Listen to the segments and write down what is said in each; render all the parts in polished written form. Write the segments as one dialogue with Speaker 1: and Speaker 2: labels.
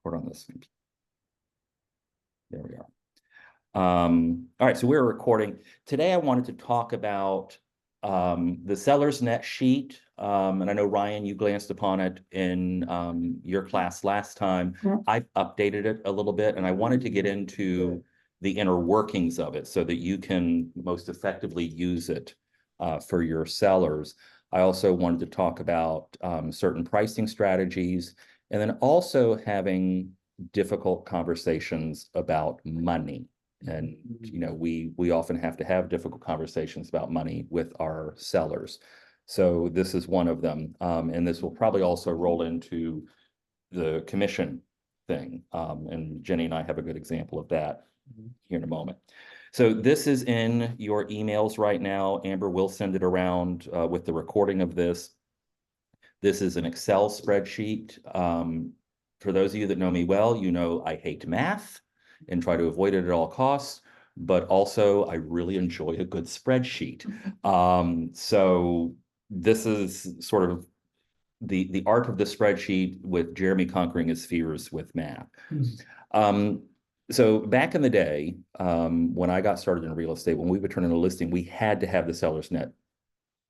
Speaker 1: record on this. There we are. All right, so we're recording. Today I wanted to talk about the seller's net sheet. And I know, Ryan, you glanced upon it in your class last time. I've updated it a little bit, and I wanted to get into the inner workings of it so that you can most effectively use it for your sellers. I also wanted to talk about certain pricing strategies, and then also having difficult conversations about money. And we often have to have difficult conversations about money with our sellers. So this is one of them, and this will probably also roll into the commission thing. And Jenny and I have a good example of that here in a moment. So this is in your emails right now. Amber will send it around with the recording of this. This is an Excel spreadsheet. For those of you that know me well, you know I hate math and try to avoid it at all costs, but also I really enjoy a good spreadsheet. So this is sort of the art of the spreadsheet, with Jeremy conquering his fears with math. So back in the day, when I got started in real estate, when we would turn in a listing, we had to have the seller's net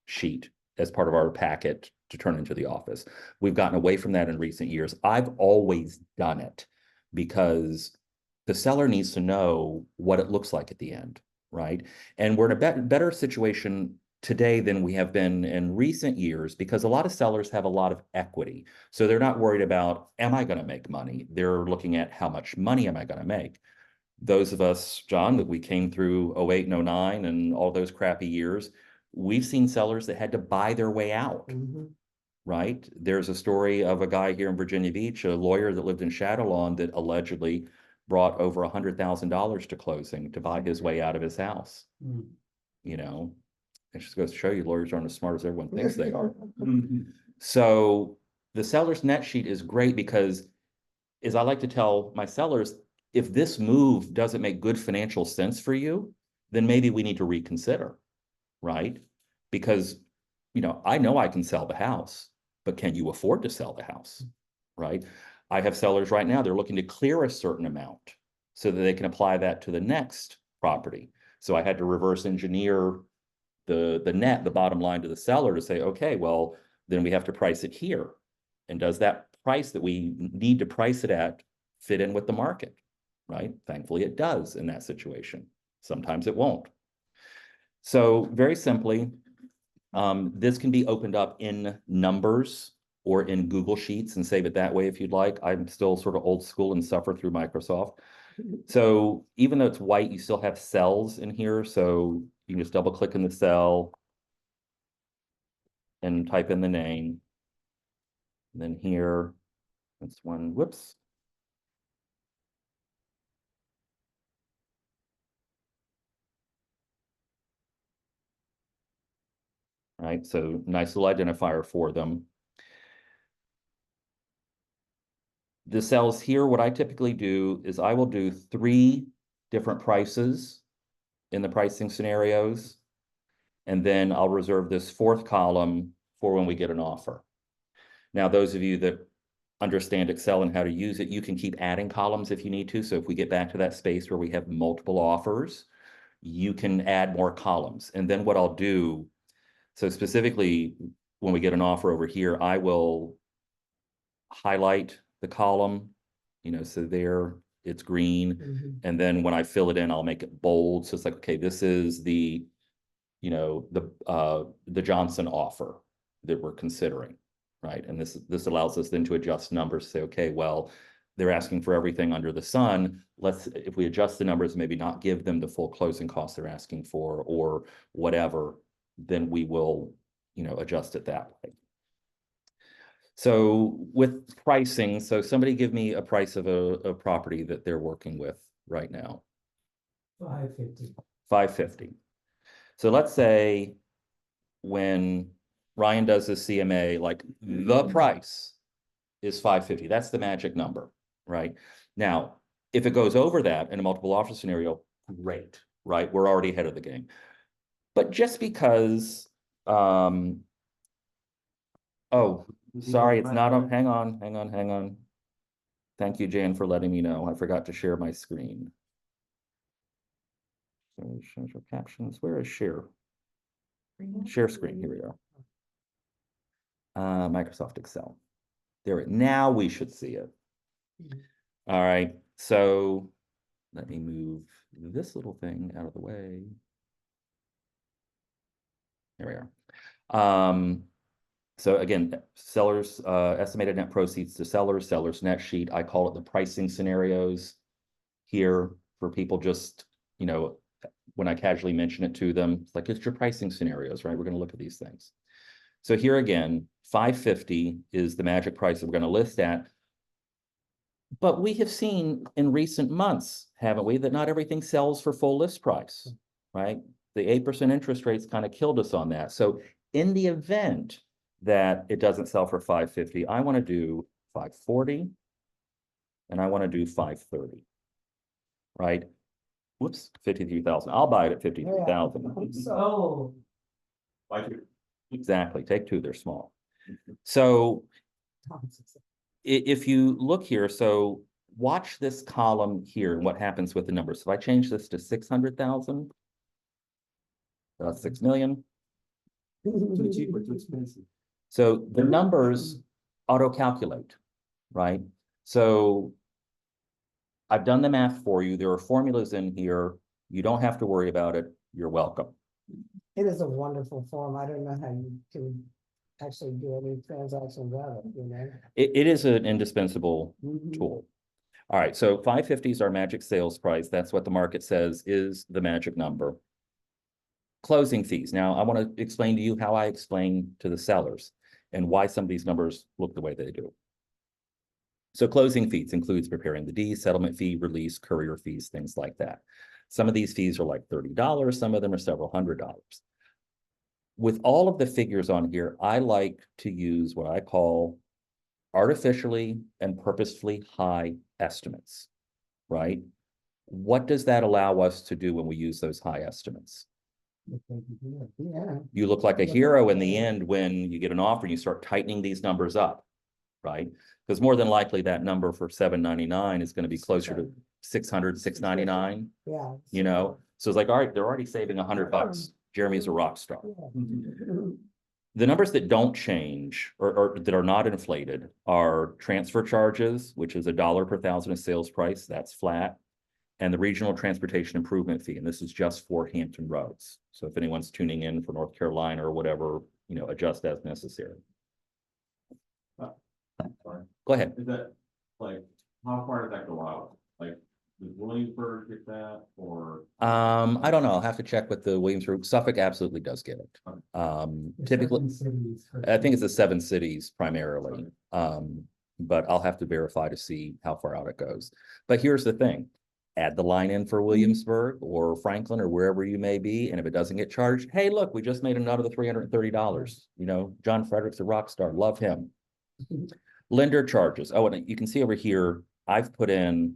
Speaker 1: sheet as part of our packet to turn into the office. We've gotten away from that in recent years. I've always done it because the seller needs to know what it looks like at the end, right? And we're in a better situation today than we have been in recent years, because a lot of sellers have a lot of equity. So they're not worried about, am I going to make money? They're looking at, how much money am I going to make? Those of us, John, that we came through 08 and 09 and all those crappy years, we've seen sellers that had to buy their way out, right? There's a story of a guy here in Virginia Beach, a lawyer that lived in Shadowlawn, that allegedly brought over $100,000 to closing to buy his way out of his house. It just goes to show you, lawyers aren't as smart as everyone thinks they are. So the seller's net sheet is great because, as I like to tell my sellers, if this move doesn't make good financial sense for you, then maybe we need to reconsider, right? Because, I know I can sell the house, but can you afford to sell the house, right? I have sellers right now, they're looking to clear a certain amount so that they can apply that to the next property. So I had to reverse engineer the net, the bottom line to the seller, to say, okay, well, then we have to price it here. And does that price that we need to price it at fit in with the market, right? Thankfully, it does in that situation. Sometimes it won't. So very simply, this can be opened up in Numbers or in Google Sheets and save it that way if you'd like. I'm still sort of old school and suffer through Microsoft. So even though it's white, you still have cells in here. So you can just double click in the cell and type in the name. And then here, that's one, whoops. Right, so nice little identifier for them. The cells here, what I typically do is I will do 3 different prices in the pricing scenarios, and then I'll reserve this 4th column for when we get an offer. Now, those of you that understand Excel and how to use it, you can keep adding columns if you need to. So if we get back to that space where we have multiple offers, you can add more columns. And then what I'll do, so specifically when we get an offer over here, I will highlight the column, so there it's green. And then when I fill it in, I'll make it bold. So it's like, okay, this is the Johnson offer that we're considering, right? And this allows us then to adjust numbers, say, okay, well, they're asking for everything under the sun. If we adjust the numbers, maybe not give them the full closing costs they're asking for or whatever, then we will, adjust it that way. So with pricing, so somebody give me a price of a property that they're working with right now.
Speaker 2: 550.
Speaker 1: 550. So let's say when Ryan does his CMA, like the price is 550. That's the magic number, right? Now, if it goes over that in a multiple offer scenario, great, right? We're already ahead of the game. But just because, oh, sorry, it's not on, hang on. Thank you, Jan, for letting me know. I forgot to share my screen. So change our captions. Where is share? Share screen. Here we are. Microsoft Excel. There. Now we should see it. All right. So let me move this little thing out of the way. There we are. So again, sellers, estimated net proceeds to sellers, seller's net sheet. I call it the pricing scenarios here for people just, when I casually mention it to them, it's like, it's your pricing scenarios, right? We're going to look at these things. So here again, 550 is the magic price that we're going to list at. But we have seen in recent months, haven't we, that not everything sells for full list price, right? The 8% interest rates kind of killed us on that. So in the event that it doesn't sell for 550, I want to do 540 and I want to do 530, right? Whoops, 53,000. I'll buy it at 53,000.
Speaker 2: So,
Speaker 1: Exactly. Take two, they're small. So if you look here, so watch this column here and what happens with the numbers. So if I change this to 600,000, 6 million.
Speaker 2: too cheap or too expensive.
Speaker 1: So the numbers auto-calculate, right? So I've done the math for you. There are formulas in here. You don't have to worry about it. You're welcome.
Speaker 3: It is a wonderful form. I don't know how you can actually do any transactions out of it, you know?
Speaker 1: It is an indispensable
Speaker 3: Mhm.
Speaker 1: tool. All right, so 550 is our magic sales price. That's what the market says is the magic number. Closing fees. Now, I want to explain to you how I explain to the sellers and why some of these numbers look the way they do. So closing fees includes preparing the deed, settlement fee, release, courier fees, things like that. Some of these fees are like $30. Some of them are several $100s. With all of the figures on here, I like to use what I call artificially and purposefully high estimates, right? What does that allow us to do when we use those high estimates?
Speaker 3: Yeah.
Speaker 1: You look like a hero in the end when you get an offer and you start tightening these numbers up, right? Because more than likely that number for $799 is going to be closer to 600, 699,
Speaker 3: Yeah.
Speaker 1: So it's like, all right, they're already saving $100. Jeremy's a rock star.
Speaker 3: Yeah.
Speaker 1: The numbers that don't change or that are not inflated are transfer charges, which is $1 per thousand of sales price. That's flat. And the regional transportation improvement fee. And this is just for Hampton Roads. So if anyone's tuning in for North Carolina or whatever, adjust as necessary.
Speaker 4: Sorry.
Speaker 1: Go ahead.
Speaker 4: Is that, like, how far does that go out? Like, does Williamsburg get that, or?
Speaker 1: I don't know. I'll have to check with the Williamsburg. Suffolk absolutely does get it. Typically, I think it's the 7 cities primarily. But I'll have to verify to see how far out it goes. But here's the thing. Add the line in for Williamsburg or Franklin or wherever you may be. And if it doesn't get charged, hey, look, we just made another $330. John Frederick's a rock star. Love him. Lender charges. Oh, and you can see over here, I've put in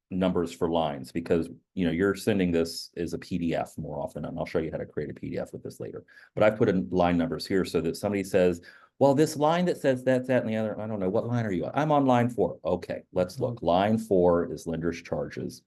Speaker 1: numbers for lines because, you're sending this as a PDF more often. And I'll show you how to create a PDF with this later. But I've put in line numbers here so that somebody says, well, this line that says that's that and the other, I don't know, what line are you on? I'm on line 4. Okay, let's look. Line 4 is lender's charges.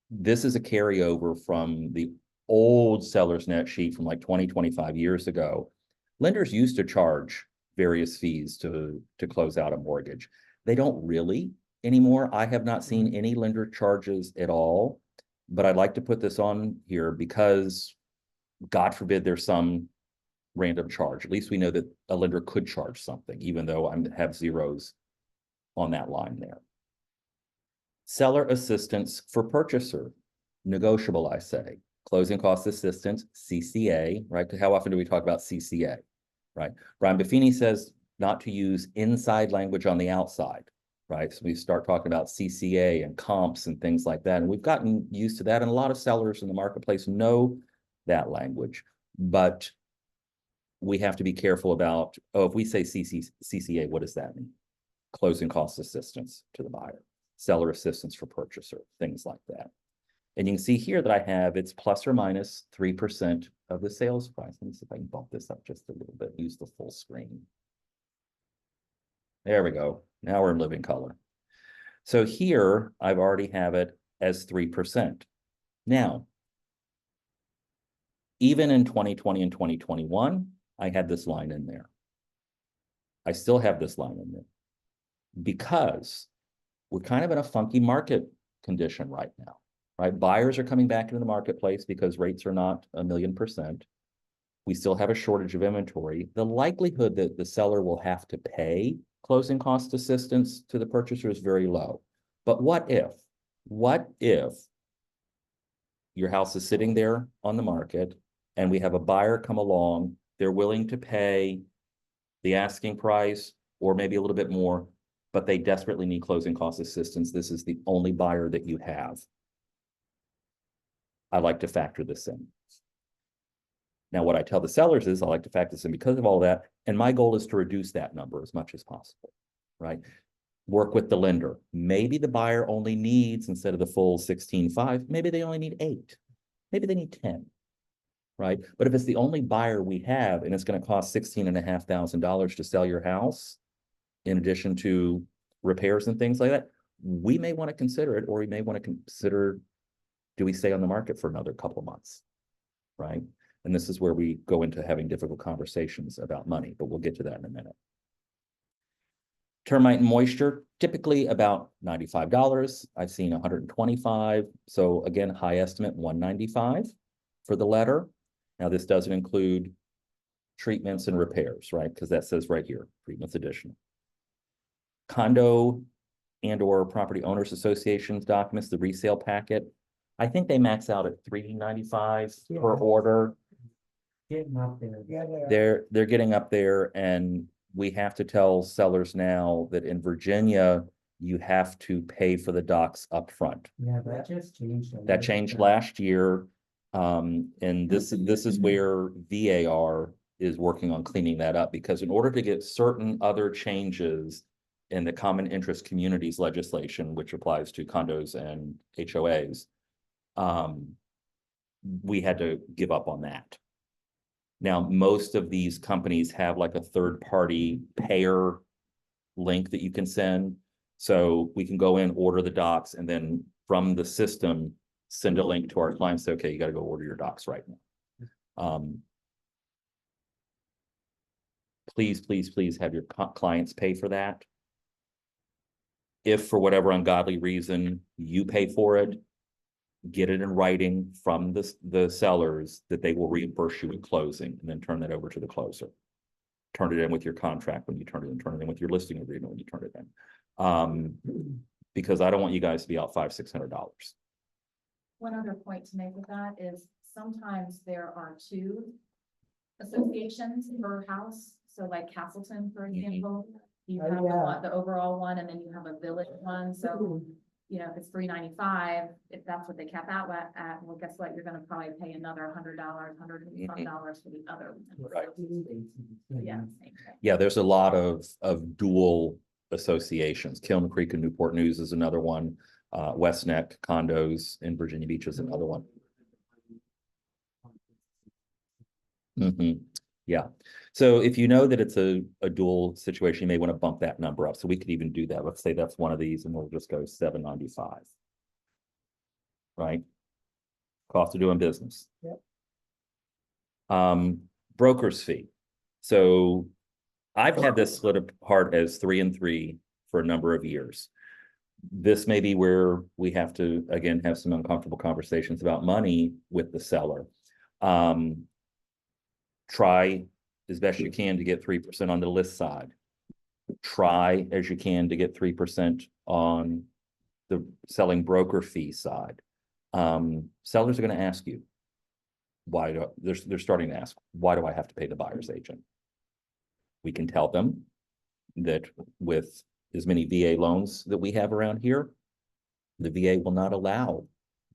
Speaker 1: This is a carryover from the old seller's net sheet from like 20, 25 years ago. Lenders used to charge various fees to close out a mortgage. They don't really anymore. I have not seen any lender charges at all, but I'd like to put this on here because God forbid there's some random charge. At least we know that a lender could charge something, even though I have zeros on that line there. Seller assistance for purchaser, negotiable, I say. Closing cost assistance, CCA, right? How often do we talk about CCA, right? Brian Buffini says not to use inside language on the outside, right? So we start talking about CCA and comps and things like that. And we've gotten used to that. And a lot of sellers in the marketplace know that language, but we have to be careful about, if we say CCA, what does that mean? Closing cost assistance to the buyer, seller assistance for purchaser, things like that. And you can see here that I have, it's plus or minus 3% of the sales price. Let me see if I can bump this up just a little bit, use the full screen. There we go. Now we're in living color. So here, I've already have it as 3%. Now, even in 2020 and 2021, I had this line in there. I still have this line in there because we're kind of in a funky market condition right now, right? Buyers are coming back into the marketplace because rates are not 1,000,000%. We still have a shortage of inventory. The likelihood that the seller will have to pay closing cost assistance to the purchaser is very low. But what if your house is sitting there on the market and we have a buyer come along, they're willing to pay the asking price or maybe a little bit more, but they desperately need closing cost assistance. This is the only buyer that you have. I like to factor this in. Now, what I tell the sellers is I like to factor this in because of all that. And my goal is to reduce that number as much as possible, right? Work with the lender. Maybe the buyer only needs, instead of the full 16.5, maybe they only need 8. Maybe they need 10, right? But if it's the only buyer we have and it's going to cost $16,500 to sell your house, in addition to repairs and things like that, we may want to consider it, or we may want to consider, do we stay on the market for another couple of months, right? And this is where we go into having difficult conversations about money, but we'll get to that in a minute. Termite and moisture, typically about $95. I've seen $125. So again, high estimate, $195 for the letter. Now this doesn't include treatments and repairs, right? Because that says right here, treatments additional. Condo and or property owners associations documents, the resale packet. I think they max out at $395 per order.
Speaker 2: Getting up there.
Speaker 3: Yeah,
Speaker 1: They're getting up there, and we have to tell sellers now that in Virginia, you have to pay for the docs up front.
Speaker 2: Yeah, that just changed.
Speaker 1: That changed last year. And this is where VAR is working on cleaning that up, because in order to get certain other changes in the common interest communities legislation, which applies to condos and HOAs, we had to give up on that. Now, most of these companies have like a third-party payer link that you can send. So we can go in, order the docs, and then from the system, send a link to our clients, say, okay, you got to go order your docs right now. Please, please, please have your clients pay for that. If for whatever ungodly reason you pay for it, get it in writing from the sellers that they will reimburse you at closing, and then turn that over to the closer. Turn it in with your contract when you turn it in, turn it in with your listing agreement when you turn it in. Because I don't want you guys to be out $500-600.
Speaker 5: One other point to make with that is sometimes there are 2 associations per house. So like Castleton, for example, you
Speaker 3: Oh,
Speaker 5: have the
Speaker 3: yeah.
Speaker 5: one, the overall one, and then you have a village one. So, you know, if it's $395, if that's what they cap out at, well, guess what? You're gonna probably pay another $100, $100 for the other one.
Speaker 1: Right.
Speaker 5: Yeah, same thing.
Speaker 1: Yeah, there's a lot of dual associations. Kiln Creek and Newport News is another one. West Neck Condos in Virginia Beach is another one. Yeah. So if you know that it's a dual situation, you may want to bump that number up. So we could even do that. Let's say that's one of these, and we'll just go $795. Right? Cost of doing business.
Speaker 3: Yep.
Speaker 1: Broker's fee. So I've had this split apart as 3 and 3 for a number of years. This may be where we have to, again, have some uncomfortable conversations about money with the seller. Try as best you can to get 3% on the list side. Try as you can to get 3% on the selling broker fee side. Sellers are going to ask you, they're starting to ask, why do I have to pay the buyer's agent? We can tell them that with as many VA loans that we have around here, the VA will not allow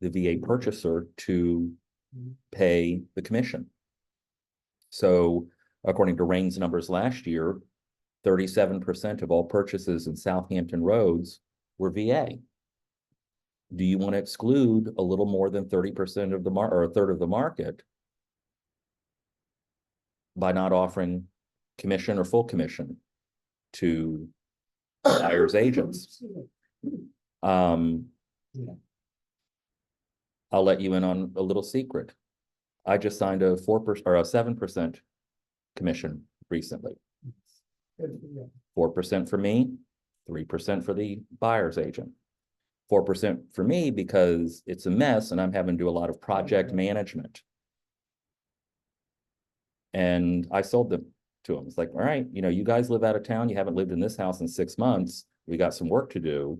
Speaker 1: the VA purchaser to pay the commission. So according to Rain's numbers last year, 37% of all purchases in Southampton roads were VA. Do you want to exclude a little more than 30% of the market, or a third of the market, by not offering commission or full commission to buyer's agents. Um.
Speaker 3: Yeah.
Speaker 1: I'll let you in on a little secret. I just signed a 4% or a 7% commission recently.
Speaker 3: Good for you.
Speaker 1: 4% for me, 3% for the buyer's agent. 4% for me because it's a mess and I'm having to do a lot of project management. And I sold them to them. It's like, all right, you know, you guys live out of town. You haven't lived in this house in 6 months. We got some work to do.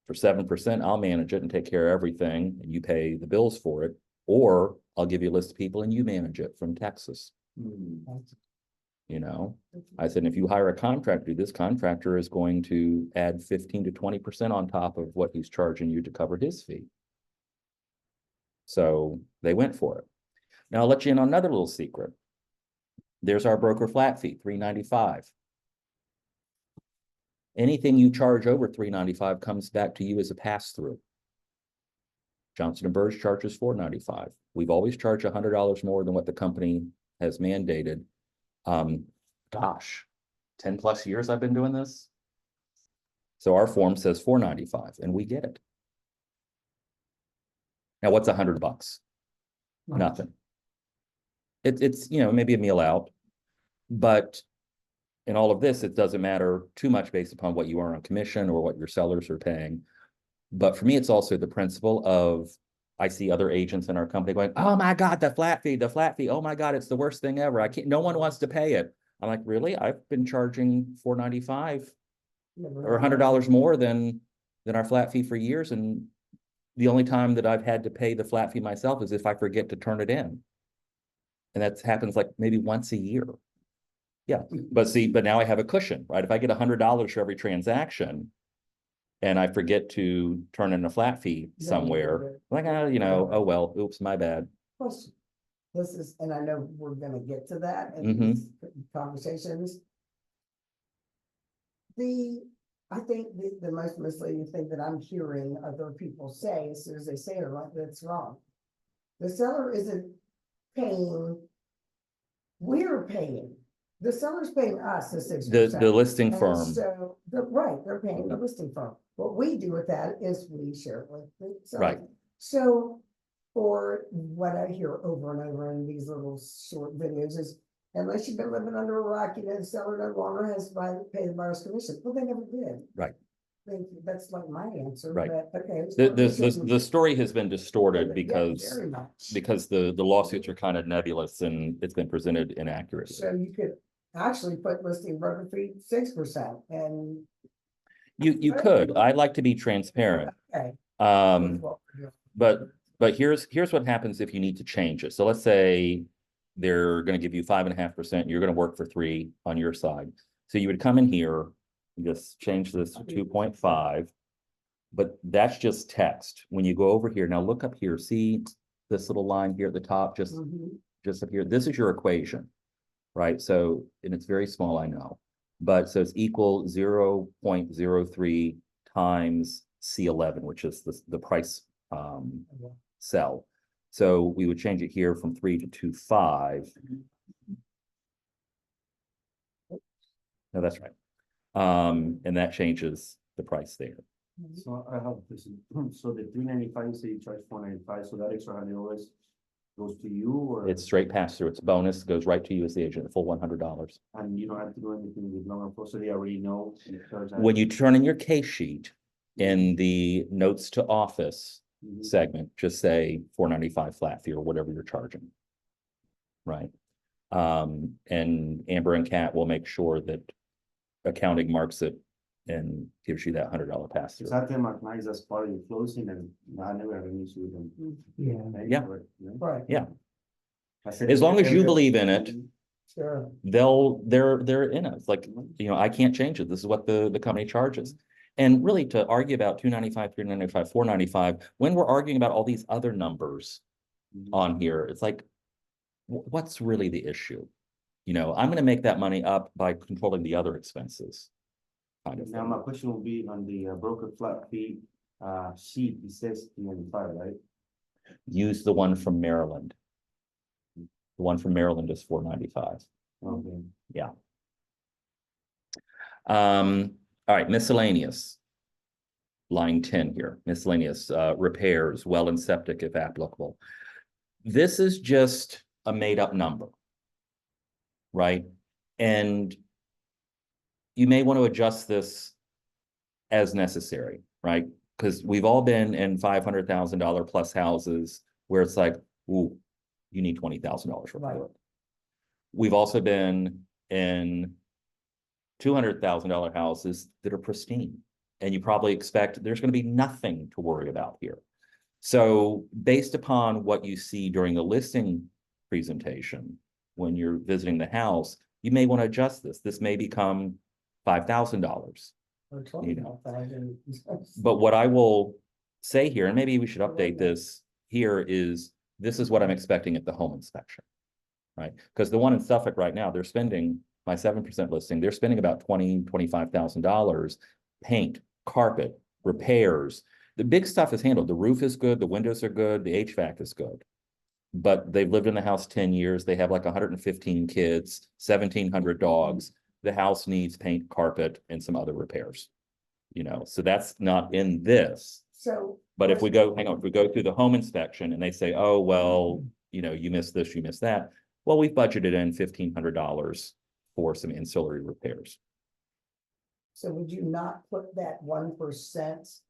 Speaker 1: For 7%, I'll manage it and take care of everything, and you pay the bills for it. Or I'll give you a list of people and you manage it from Texas. You know, I said, if you hire a contractor, this contractor is going to add 15 to 20% on top of what he's charging you to cover his fee. So they went for it. Now I'll let you in on another little secret. There's our broker flat fee, $3.95. Anything you charge over $3.95 comes back to you as a pass-through. Johnson & Burge charges $4.95. We've always charged $100 more than what the company has mandated. Gosh, 10 plus years I've been doing this. So our form says $4.95 and we get it. Now what's $100? Nothing. It's, you know, maybe a meal out, but in all of this, it doesn't matter too much based upon what you are on commission or what your sellers are paying. But for me, it's also the principle of, I see other agents in our company going, oh my God, the flat fee, oh my God, it's the worst thing ever. I can't, no one wants to pay it. I'm like, really? I've been charging $4.95 or $100 more than our flat fee for years. And the only time that I've had to pay the flat fee myself is if I forget to turn it in. And that happens like maybe once a year. Yeah, but see, but now I have a cushion, right? If I get $100 for every transaction and I forget to turn in a flat fee somewhere, like, you know, oh, well, oops, my bad.
Speaker 3: Question. This is, and I know we're gonna get to that in
Speaker 1: Mhm.
Speaker 3: these conversations. I think the most misleading thing that I'm hearing other people say, as soon as they say it, like, that's wrong. The seller isn't paying, we're paying. The seller's paying us the 6%.
Speaker 1: The listing
Speaker 3: And
Speaker 1: firm,
Speaker 3: so, right, they're paying the listing firm. What we do with that is we share it with the seller.
Speaker 1: Right.
Speaker 3: So, for what I hear over and over in these little short videos is, unless you've been living under a rock, you know, the seller no longer has to pay the buyer's commission. Well, they never did.
Speaker 1: Right.
Speaker 3: That's like my answer,
Speaker 1: Right.
Speaker 3: but okay.
Speaker 1: the story has been distorted
Speaker 3: Yeah,
Speaker 1: because
Speaker 3: very much.
Speaker 1: the lawsuits are kind of nebulous and it's been presented inaccurately.
Speaker 3: So you could actually put listing broker fee 6% and.
Speaker 1: You could. I'd like to be transparent.
Speaker 3: Okay.
Speaker 1: But here's what happens if you need to change it. So let's say they're going to give you 5.5%. You're going to work for 3 on your side. So you would come in here, and just change this to 2.5. But that's just text. When you go over here, now look up here, see this little line here at the top, just up here. This is your equation, right? So, and it's very small, I know. But so it's equal 0.03 times C11, which is the price cell. So we would change it here from 3 to 2.5. No, that's right. And that changes the price there.
Speaker 6: So I have this, so the $3.95, say you charge $4.95, so that extra $100 goes to you, or?
Speaker 1: It's straight pass through. It's a bonus, goes right to you as the agent, the full $100.
Speaker 6: And you don't have to do anything with long and so they already know.
Speaker 1: When you turn in your case sheet, in the notes to office
Speaker 6: Mhm.
Speaker 1: segment, just say $4.95 flat fee or whatever you're charging. Right? And Amber and Kat will make sure that accounting marks it and gives you that $100 pass through.
Speaker 6: Something recognized as part of your closing, and I never have an issue with them.
Speaker 3: Yeah,
Speaker 6: right?
Speaker 1: Yeah.
Speaker 6: But, you know,
Speaker 3: right.
Speaker 1: Yeah.
Speaker 6: I said
Speaker 1: As long as you
Speaker 6: every-
Speaker 1: believe in it,
Speaker 3: Sure.
Speaker 1: they're in it. It's like, you know, I can't change it. This is what the company charges. And really to argue about $2.95, $3.95, $4.95, when we're arguing about all these other numbers
Speaker 6: Mhm.
Speaker 1: on here, it's like, what's really the issue? You know, I'm gonna make that money up by controlling the other expenses. Kind of
Speaker 6: Now,
Speaker 1: thing.
Speaker 6: my question will be on the broker flat fee sheet, it says $3.95, right?
Speaker 1: Use the one from Maryland. The one from Maryland is $4.95.
Speaker 6: Okay.
Speaker 1: All right, miscellaneous. Line 10 here, miscellaneous, repairs, well and septic if applicable. This is just a made-up number. Right? And you may want to adjust this as necessary, right? Because we've all been in $500,000 plus houses where it's like, ooh, you need $20,000 for
Speaker 3: Right.
Speaker 1: it. We've also been in $200,000 houses that are pristine. And you probably expect there's going to be nothing to worry about here. So based upon what you see during the listing presentation, when you're visiting the house, you may want to adjust this. This may become $5,000.
Speaker 3: Or 25,000.
Speaker 1: But what I will say here, and maybe we should update this here, is this is what I'm expecting at the home inspection. Right? Because the one in Suffolk right now, they're spending, my 7% listing, they're spending about $25,000 paint, carpet, repairs. The big stuff is handled. The roof is good, the windows are good, the HVAC is good. But they've lived in the house 10 years. They have like 115 kids, 1,700 dogs. The house needs paint, carpet, and some other repairs. You know, so that's not in this.
Speaker 3: So.
Speaker 1: But if we go, hang on, if we go through the home inspection and they say, oh, well, you know, you missed this, you missed that. Well, we've budgeted in $1,500 for some ancillary repairs.
Speaker 3: So would you not put that 1%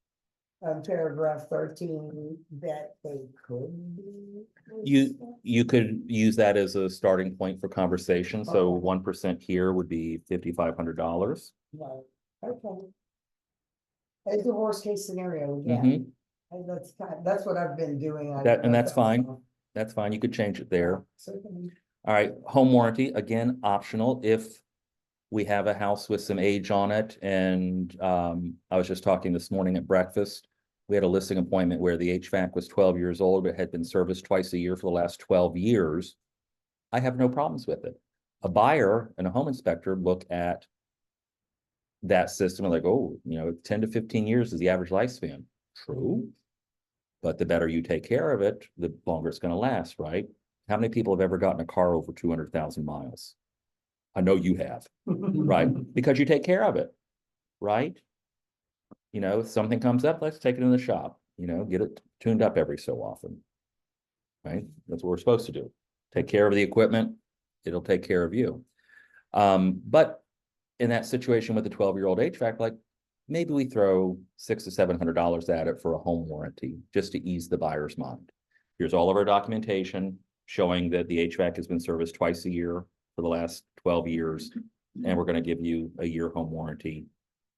Speaker 3: of paragraph 13 that they could be?
Speaker 1: You could use that as a starting point for conversation. So
Speaker 3: Okay.
Speaker 1: 1% here would be $5,500.
Speaker 3: Right, okay. As the worst case scenario, yeah.
Speaker 1: Mhm.
Speaker 3: And that's what I've been doing.
Speaker 1: And that's fine. That's fine. You could change it there.
Speaker 3: Certainly.
Speaker 1: All right, home warranty, again, optional if we have a house with some age on it. And I was just talking this morning at breakfast. We had a listing appointment where the HVAC was 12 years old, but had been serviced twice a year for the last 12 years. I have no problems with it. A buyer and a home inspector look at that system and like, oh, you know, 10 to 15 years is the average lifespan. True. But the better you take care of it, the longer it's going to last, right? How many people have ever gotten a car over 200,000 miles? I know you have, right? Because you take care of it, right? You know, if something comes up, let's take it in the shop, you know, get it tuned up every so often, right? That's what we're supposed to do. Take care of the equipment, it'll take care of you. But in that situation with the 12-year-old HVAC, like maybe we throw $600 to $700 at it for a home warranty, just to ease the buyer's mind. Here's all of our documentation showing that the HVAC has been serviced twice a year for the last 12 years. And we're going to give you a year home warranty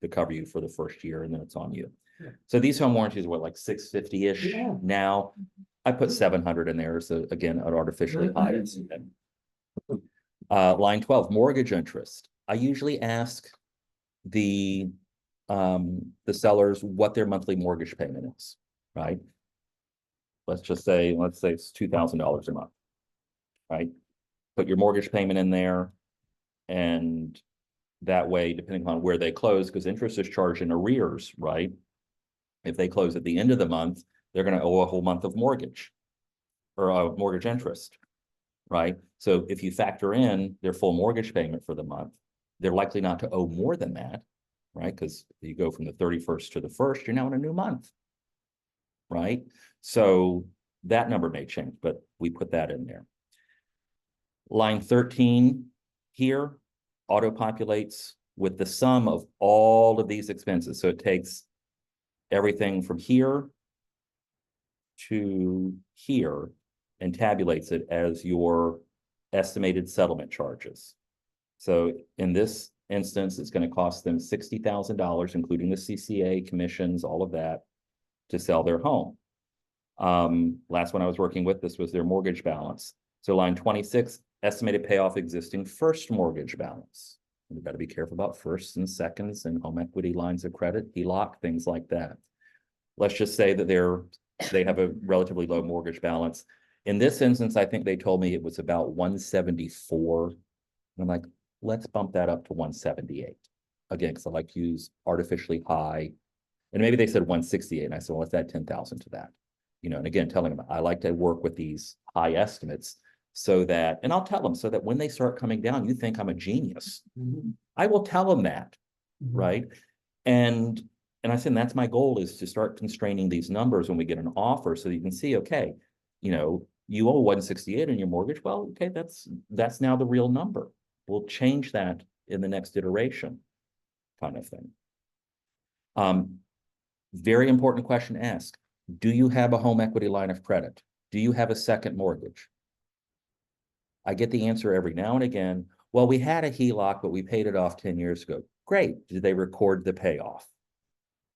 Speaker 1: to cover you for the first year, and then it's on you.
Speaker 3: Yeah.
Speaker 1: So these home warranties were like $650-ish.
Speaker 3: Yeah.
Speaker 1: Now I put 700 in there. So again, an artificially high. estimate. Line 12, mortgage interest. I usually ask the sellers what their monthly mortgage payment is, right? Let's say it's $2,000 a month, right? Put your mortgage payment in there, and that way, depending on where they close, because interest is charged in arrears, right? If they close at the end of the month, they're going to owe a whole month of mortgage or mortgage interest, right? So if you factor in their full mortgage payment for the month, they're likely not to owe more than that, right? Because you go from the 31st to the 1st, you're now in a new month, right? So that number may change, but we put that in there. Line 13 here auto-populates with the sum of all of these expenses. So it takes everything from here to here and tabulates it as your estimated settlement charges. So in this instance, it's going to cost them $60,000, including the CCA, commissions, all of that, to sell their home. Last one I was working with, this was their mortgage balance. So line 26, estimated payoff existing first mortgage balance. We've got to be careful about firsts and seconds and home equity lines of credit, HELOC, things like that. Let's just say that they have a relatively low mortgage balance. In this instance, I think they told me it was about 174. And I'm like, let's bump that up to 178. Again, because I like to use artificially high. And maybe they said 168. And I said, well, let's add 10,000 to that. You know, and again, telling them I like to work with these high estimates so that, and I'll tell them so that when they start coming down, you think I'm a genius. I will tell them that. right? And I said, that's my goal, is to start constraining these numbers when we get an offer, so you can see, okay, you know, you owe 168 on your mortgage. Well, okay, that's now the real number. We'll change that in the next iteration, kind of thing. Very important question to ask. Do you have a home equity line of credit? Do you have a second mortgage? I get the answer every now and again. Well, we had a HELOC, but we paid it off 10 years ago. Great. Did they record the payoff?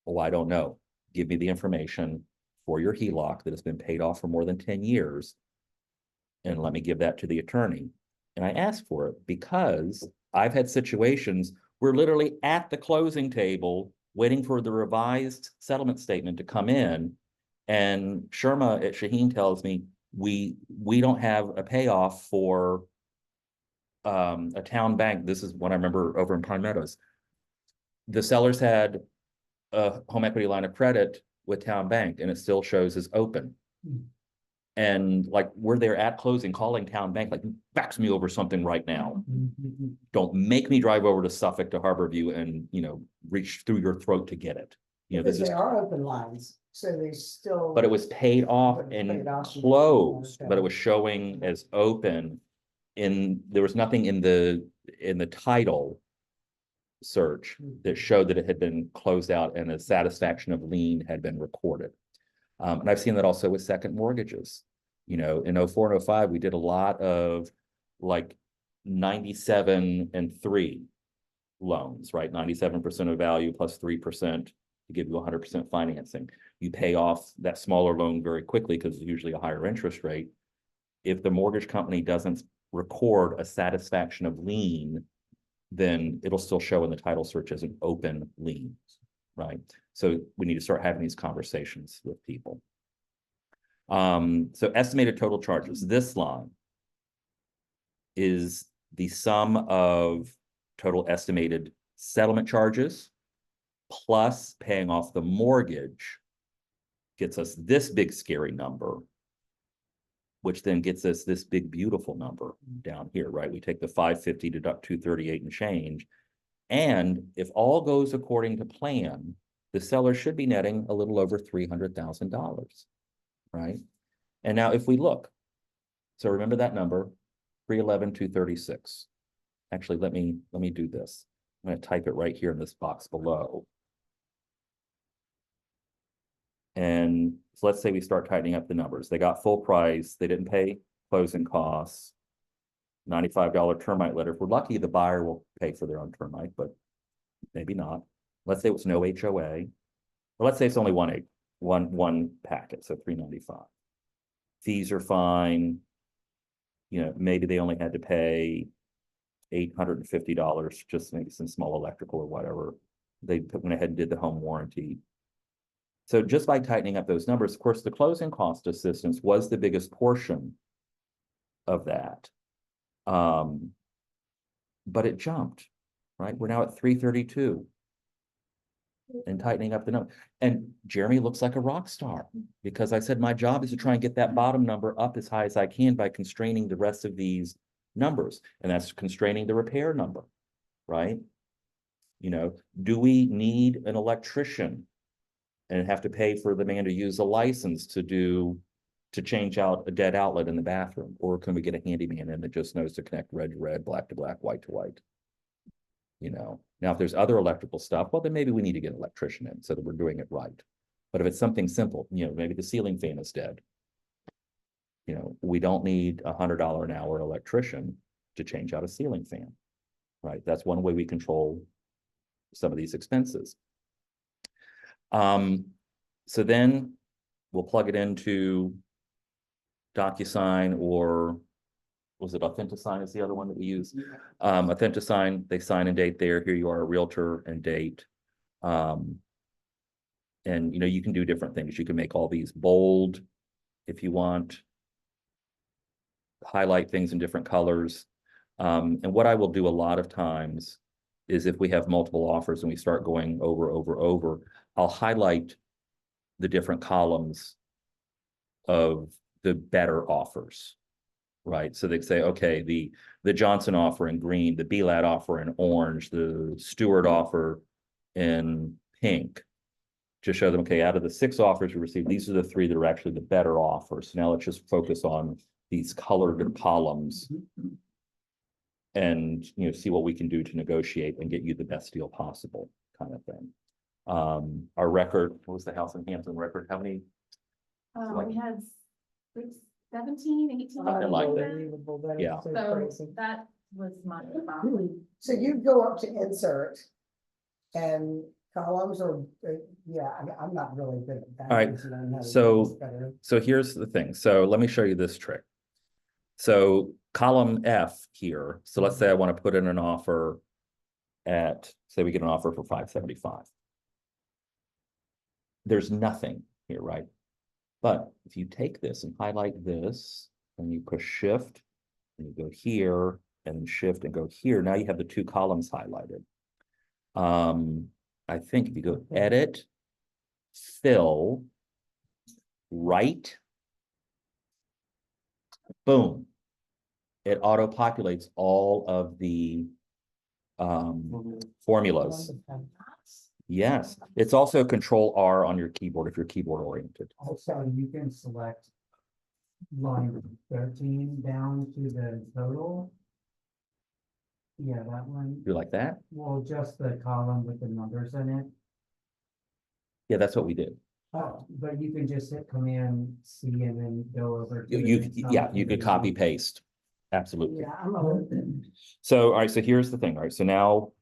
Speaker 1: Oh, I don't know. Give me the information for your HELOC that has been paid off for more than 10 years. And let me give that to the attorney. And I ask for it because I've had situations where literally at the closing table, waiting for the revised settlement statement to come in. And Sherma at Shaheen tells me, we don't have a payoff for a town bank. This is what I remember over in Pine Meadows. The sellers had a home equity line of credit with Town Bank, and it still shows as open. And like, we're there at closing, calling Town Bank, like, fax me over something right now. Don't make me drive over to Suffolk to Harborview and, you know, reach through your throat to get it. You know,
Speaker 3: Because
Speaker 1: this is,
Speaker 3: they are open lines, so they still.
Speaker 1: but it was paid off
Speaker 3: But
Speaker 1: and
Speaker 3: paid off.
Speaker 1: closed, but it
Speaker 3: Okay.
Speaker 1: was showing as open. There was nothing in the title search that showed that it had been closed out and a satisfaction of lien had been recorded. And I've seen that also with second mortgages. You know, in 04 and 05, we did a lot of like 97 and 3 loans, right? 97% of value plus 3% to give you 100% financing. You pay off that smaller loan very quickly because it's usually a higher interest rate. If the mortgage company doesn't record a satisfaction of lien, then it'll still show in the title search as an open lien, right? So we need to start having these conversations with people. So estimated total charges, this line is the sum of total estimated settlement charges plus paying off the mortgage, gets us this big scary number, which then gets us this big beautiful number down here, right? We take the 550, deduct 238 and change. And if all goes according to plan, the seller should be netting a little over $300,000, right? And now if we look, so remember that number, 311,236. Actually, let me do this. I'm going to type it right here in this box below. And so let's say we start tightening up the numbers. They got full price. They didn't pay closing costs. $95 termite letter. If we're lucky, the buyer will pay for their own termite, but maybe not. Let's say it was no HOA. Or let's say it's only one packet, so $395. Fees are fine. You know, maybe they only had to pay $850, just maybe some small electrical or whatever. They went ahead and did the home warranty. So just by tightening up those numbers, of course, the closing cost assistance was the biggest portion of that. But it jumped, right? We're now at 332 and tightening up the number. And Jeremy looks like a rock star because I said, my job is to try and get that bottom number up as high as I can by constraining the rest of these numbers. And that's constraining the repair number, right? You know, do we need an electrician and have to pay for the man to use a license to change out a dead outlet in the bathroom? Or can we get a handyman in that just knows to connect red to red, black to black, white to white? You know, now if there's other electrical stuff, well, then maybe we need to get an electrician in so that we're doing it right. But if it's something simple, you know, maybe the ceiling fan is dead. You know, we don't need $100 an hour electrician to change out a ceiling fan, right? That's one way we control some of these expenses. So then we'll plug it into DocuSign, or was it AuthentiSign is the other one that we use? AuthentiSign, they sign and date there. Here you are, a realtor and date. And you know, you can do different things. You can make all these bold if you want, highlight things in different colors. And what I will do a lot of times is if we have multiple offers and we start going over, I'll highlight the different columns of the better offers, right? So they say, okay, the Johnson offer in green, the BLAD offer in orange, the Stewart offer in pink to show them, okay, out of the 6 offers we received, these are the 3 that are actually the better offers. So now let's just focus on these colored columns and, see what we can do to negotiate and get you the best deal possible, kind of thing. Our record, what was the house in Hampton record? How many?
Speaker 5: We had 17, 18.
Speaker 1: Something like that.
Speaker 3: Unbelievable, that is
Speaker 1: Yeah.
Speaker 3: so
Speaker 5: So
Speaker 3: crazy.
Speaker 5: that was my,
Speaker 3: So you go up to insert and columns or, yeah, I'm not really good at that.
Speaker 1: All right,
Speaker 3: I need to learn how to do
Speaker 1: so-
Speaker 3: this better.
Speaker 1: So here's the thing. So let me show you this trick. So column F here. So let's say I want to put in an offer at, say we get an offer for 575. There's nothing here, right? But if you take this and highlight this and you push shift and you go here and shift and go here, now you have the 2 columns highlighted. I think if you go edit, fill, right, boom, it auto-populates all of the formulas. Yes, it's also Control R on your keyboard if you're keyboard oriented.
Speaker 2: Also, you can select line 13 down to the total. Yeah, that one.
Speaker 1: You like that?
Speaker 2: Well, just the column with the numbers in it.
Speaker 1: Yeah, that's what we did.
Speaker 2: Oh, but you can just hit Command C and then go over. to the
Speaker 1: You,
Speaker 2: next
Speaker 1: yeah,
Speaker 2: column
Speaker 1: you could
Speaker 2: and
Speaker 1: copy
Speaker 2: do-
Speaker 1: paste. Absolutely.
Speaker 3: Yeah, I'm open.
Speaker 1: So, all right, so here's the thing, all right, so now,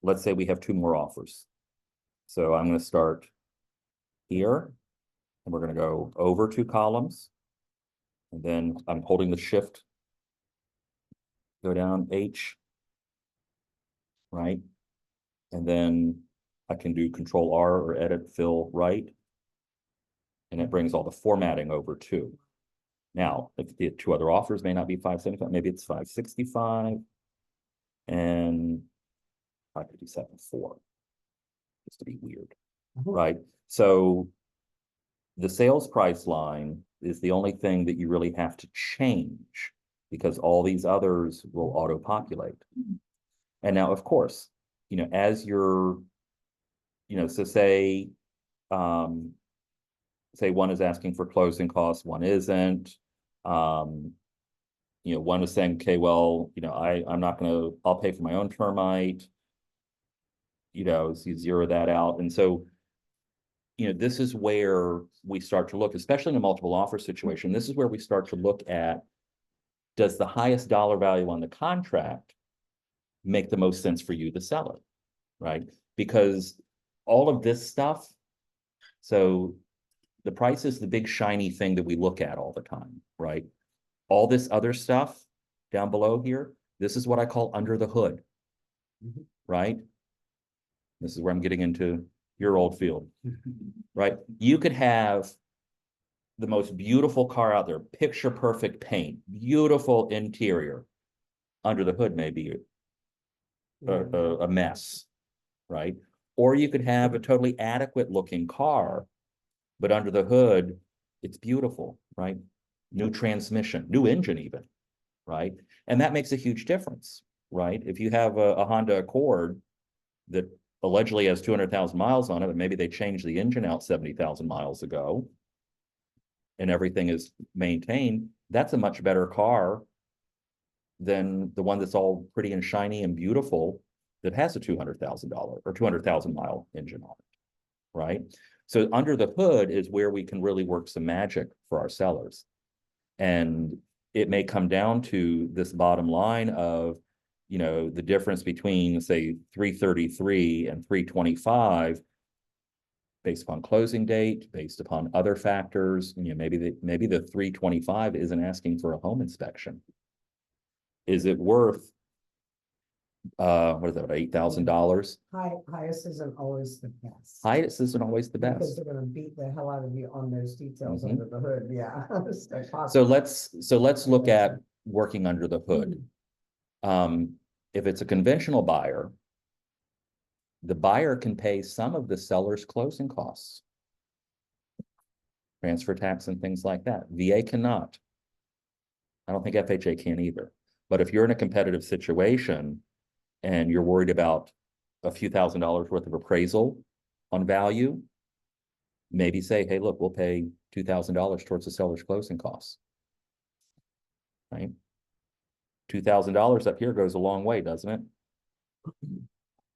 Speaker 1: let's say we have 2 more offers. So I'm gonna start here, and we're gonna go over 2 columns. And then I'm holding the shift. Go down H. Right? And then I can do Control R or edit, fill, right. And it brings all the formatting over too. Now, if the 2 other offers may not be 575, maybe it's 565. And 557.4. Just to be weird, right? So the sales price line is the only thing that you really have to change because all these others will auto-populate. And now, of course, as you're, so say one is asking for closing costs, one isn't. One is saying, okay, well, I'm not gonna, I'll pay for my own termite. So you zero that out. And so, this is where we start to look, especially in a multiple offer situation, this is where we start to look at, does the highest dollar value on the contract make the most sense for you, the seller, right? Because all of this stuff, so the price is the big shiny thing that we look at all the time, right? All this other stuff down below here, this is what I call under the hood, right? This is where I'm getting into your old field, right? You could have the most beautiful car out there, picture perfect paint, beautiful interior. Under the hood may be a mess, right? Or you could have a totally adequate looking car, but under the hood, it's beautiful, right? New transmission, new engine even, right? And that makes a huge difference, right? If you have a Honda Accord that allegedly has 200,000 miles on it, but maybe they changed the engine out 70,000 miles ago and everything is maintained, that's a much better car than the one that's all pretty and shiny and beautiful that has a $200,000 or 200,000 mile engine on it, right? So under the hood is where we can really work some magic for our sellers. And it may come down to this bottom line of, the difference between, say, 333 and 325 based upon closing date, based upon other factors. Maybe the 325 isn't asking for a home inspection. Is it worth what is that, $8,000?
Speaker 3: Highest isn't always the best.
Speaker 1: Highest isn't always the
Speaker 3: Because
Speaker 1: best.
Speaker 3: they're gonna beat the hell out of you on those details
Speaker 1: Mhm.
Speaker 3: under the hood, yeah.
Speaker 1: So let's look at working under the hood. If it's a conventional buyer, the buyer can pay some of the seller's closing costs. Transfer tax and things like that. VA cannot. I don't think FHA can either. But if you're in a competitive situation and you're worried about a few $1,000s worth of appraisal on value, maybe say, hey, look, we'll pay $2,000 towards the seller's closing costs. Right? $2,000 up here goes a long way, doesn't it?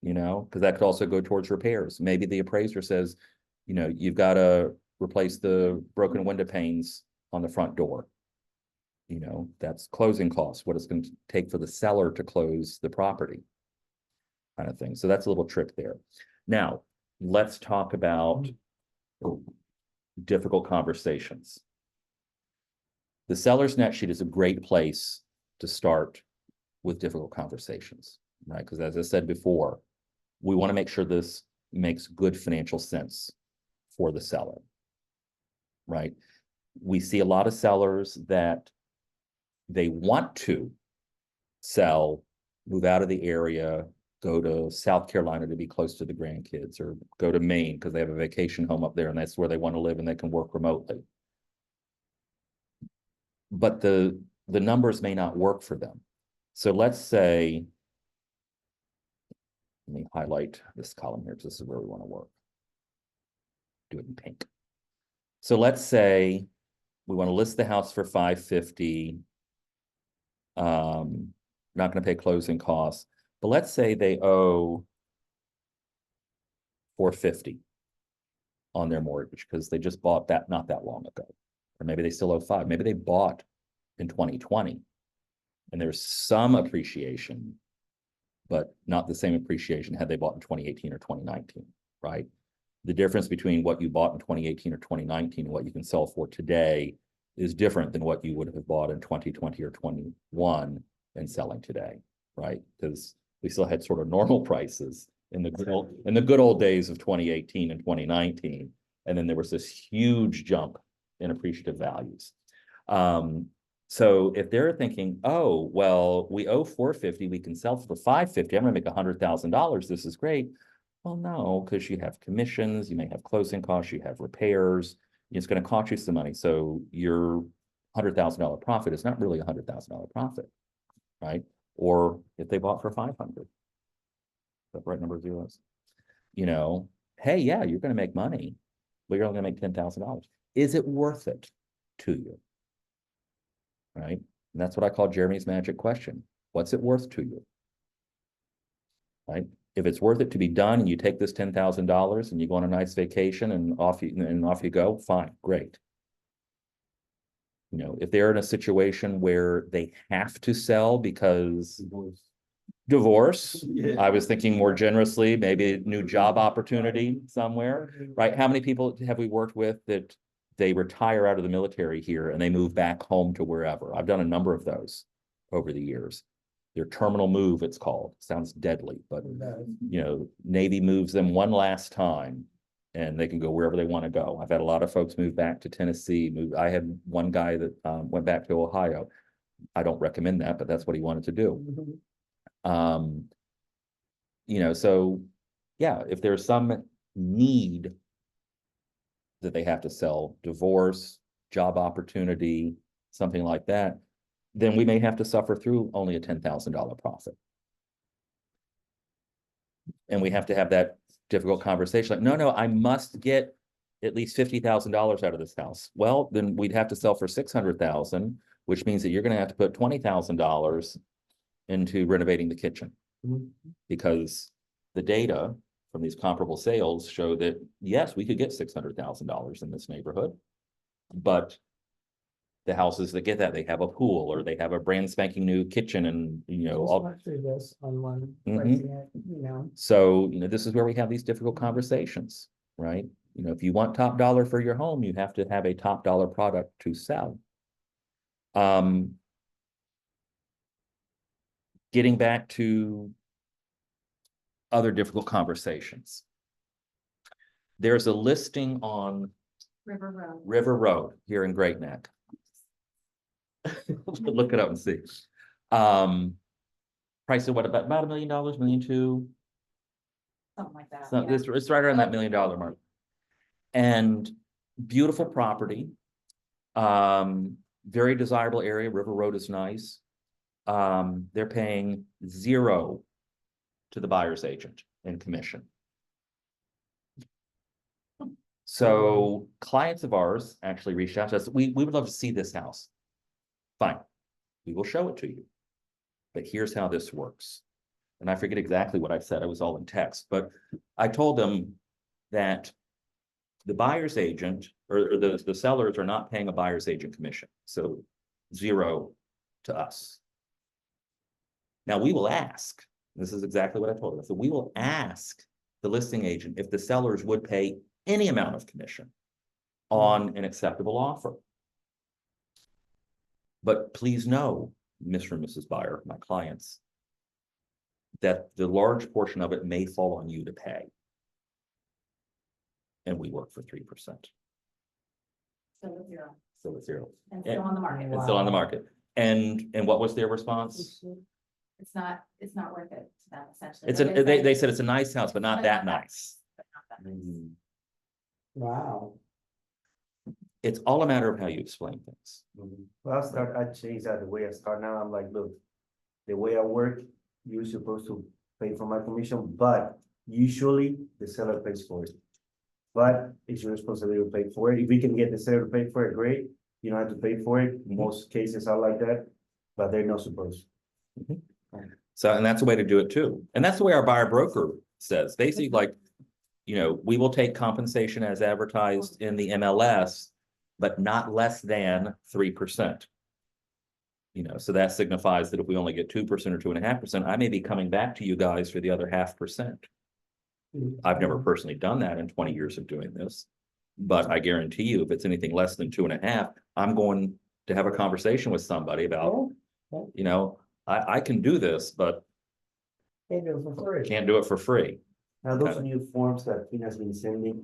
Speaker 1: You know, because that could also go towards repairs. Maybe the appraiser says, you know, you've got to replace the broken window panes on the front door. You know, that's closing costs, what it's going to take for the seller to close the property. Kind of thing. So that's a little trick there. Now, let's talk about difficult conversations. The seller's net sheet is a great place to start with difficult conversations, right? Because as I said before, we want to make sure this makes good financial sense for the seller, right? We see a lot of sellers that they want to sell, move out of the area, go to South Carolina to be close to the grandkids, or go to Maine because they have a vacation home up there and that's where they want to live and they can work remotely. But the numbers may not work for them. So let's say, let me highlight this column here because this is where we want to work. Do it in pink. So let's say we want to list the house for $550. Not going to pay closing costs, but let's say they owe $450 on their mortgage because they just bought that not that long ago, or maybe they still owe $5. Maybe they bought in 2020, and there's some appreciation, but not the same appreciation had they bought in 2018 or 2019, right? The difference between what you bought in 2018 or 2019 and what you can sell for today is different than what you would have bought in 2020 or 21 and selling today, right? Because we still had sort of normal prices in the good old days of 2018 and 2019, and then there was this huge jump in appreciative values. So if they're thinking, oh, well, we owe $450, we can sell for $550, I'm gonna make $100,000, this is great. Well, no, because you have commissions, you may have closing costs, you have repairs, it's going to cost you some money. So your $100,000 profit is not really a $100,000 profit, right? Or if they bought for 500, the right number of zeros, you know, hey, yeah, you're going to make money, but you're only going to make $10,000. Is it worth it to you? Right? And that's what I call Jeremy's magic question. What's it worth to you? Right? If it's worth it to be done and you take this $10,000 and you go on a nice vacation and off you go, fine, great. You know, if they're in a situation where they have to sell because divorce,
Speaker 6: Yeah.
Speaker 1: I was thinking more generously, maybe a new job opportunity somewhere, right? How many people have we worked with that they retire out of the military here and they move back home to wherever? I've done a number of those over the years. Their terminal move, it's called. Sounds deadly, but you know, Navy moves them one last time and they can go wherever they want to go. I've had a lot of folks move back to Tennessee. I had one guy that went back to Ohio. I don't recommend that, but that's what he wanted to do. You know, so yeah, if there's some need that they have to sell, divorce, job opportunity, something like that, then we may have to suffer through only a $10,000 profit. And we have to have that difficult conversation. Like, no, I must get at least $50,000 out of this house. Well, then we'd have to sell for $600,000, which means that you're going to have to put $20,000 into renovating the kitchen. Because the data from these comparable sales show that, yes, we could get $600,000 in this neighborhood, but the houses that get that, they have a pool or they have a brand spanking new kitchen and, you know,
Speaker 2: Just
Speaker 3: all.
Speaker 2: went through this on one,
Speaker 1: Mhm.
Speaker 2: pricing it, you know.
Speaker 1: So, you know, this is where we have these difficult conversations, right? You know, if you want top dollar for your home, you have to have a top dollar product to sell. Getting back to other difficult conversations. There's a listing on
Speaker 5: River Road.
Speaker 1: River Road here in Great Neck. Look it up and see. Price of what, about $1 million, $1.2 million?
Speaker 5: Something like that.
Speaker 1: So
Speaker 5: yeah.
Speaker 1: it's right around that $1 million mark. And beautiful property. Very desirable area. River Road is nice. They're paying $0 to the buyer's agent. in commission. So clients of ours actually reached out to us. We would love to see this house. Fine, we will show it to you. But here's how this works. And I forget exactly what I said. It was all in text, but I told them that the buyer's agent or the sellers are not paying a buyer's agent commission. So 0 to us. Now we will ask, this is exactly what I told them. So we will ask the listing agent if the sellers would pay any amount of commission on an acceptable offer. But please know, Mr. and Mrs. Buyer, my clients, that the large portion of it may fall on you to pay. And we work for 3%.
Speaker 5: So it's 0,
Speaker 1: So it's 0.
Speaker 5: and still on the market.
Speaker 1: It's still on the market. And what was their response?
Speaker 5: It's not worth it to them essentially.
Speaker 1: It's
Speaker 5: Like
Speaker 1: they said it's a nice house, but not
Speaker 5: But
Speaker 1: that
Speaker 5: not that-
Speaker 1: nice.
Speaker 5: but not that nice.
Speaker 6: Mm,
Speaker 3: Wow.
Speaker 1: It's all a matter of how you explain things.
Speaker 6: Well, I changed that the way I start now. I'm like, look, the way I work, you're supposed to pay for my commission, but usually the seller pays for it. But it's your responsibility to pay for it. If we can get the seller to pay for it, great. You don't have to pay for it. Most cases are like that, but they're not supposed.
Speaker 1: So, and that's the way to do it too. And that's the way our buyer broker says, basically like, you know, we will take compensation as advertised in the MLS, but not less than 3%. You know, so that signifies that if we only get 2% or 2.5%, I may be coming back to you guys for the other 0.5%. I've never personally done that in 20 years of doing this, but I guarantee you, if it's anything less than 2.5, I'm going to have a conversation with somebody about, you know, I can do this, but
Speaker 3: Can't do it for free.
Speaker 1: can't do it for free.
Speaker 6: Now, those
Speaker 1: Okay.
Speaker 6: new forms that Tina's been sending,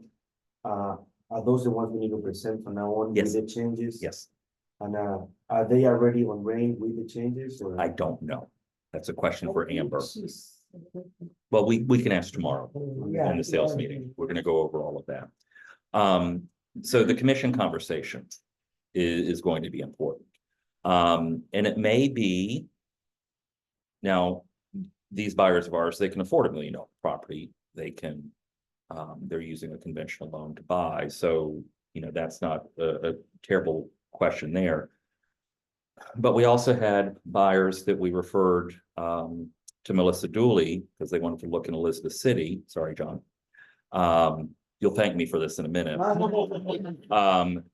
Speaker 6: are those the ones we need to present from now on
Speaker 1: Yes.
Speaker 6: with the changes?
Speaker 1: Yes,
Speaker 6: And, are they already on rain with the changes or?
Speaker 1: I don't know. That's a question for Amber. Well, we can ask tomorrow in the sales meeting. We're gonna go over all of that. So the commission conversation is going to be important. And it may be. Now, these buyers of ours, they can afford $1 million property. They can, they're using a conventional loan to buy. So, you know, that's not a terrible question there. But we also had buyers that we referred to Melissa Dooley because they wanted to look in Elizabeth City. Sorry, John. You'll thank me for this in a minute.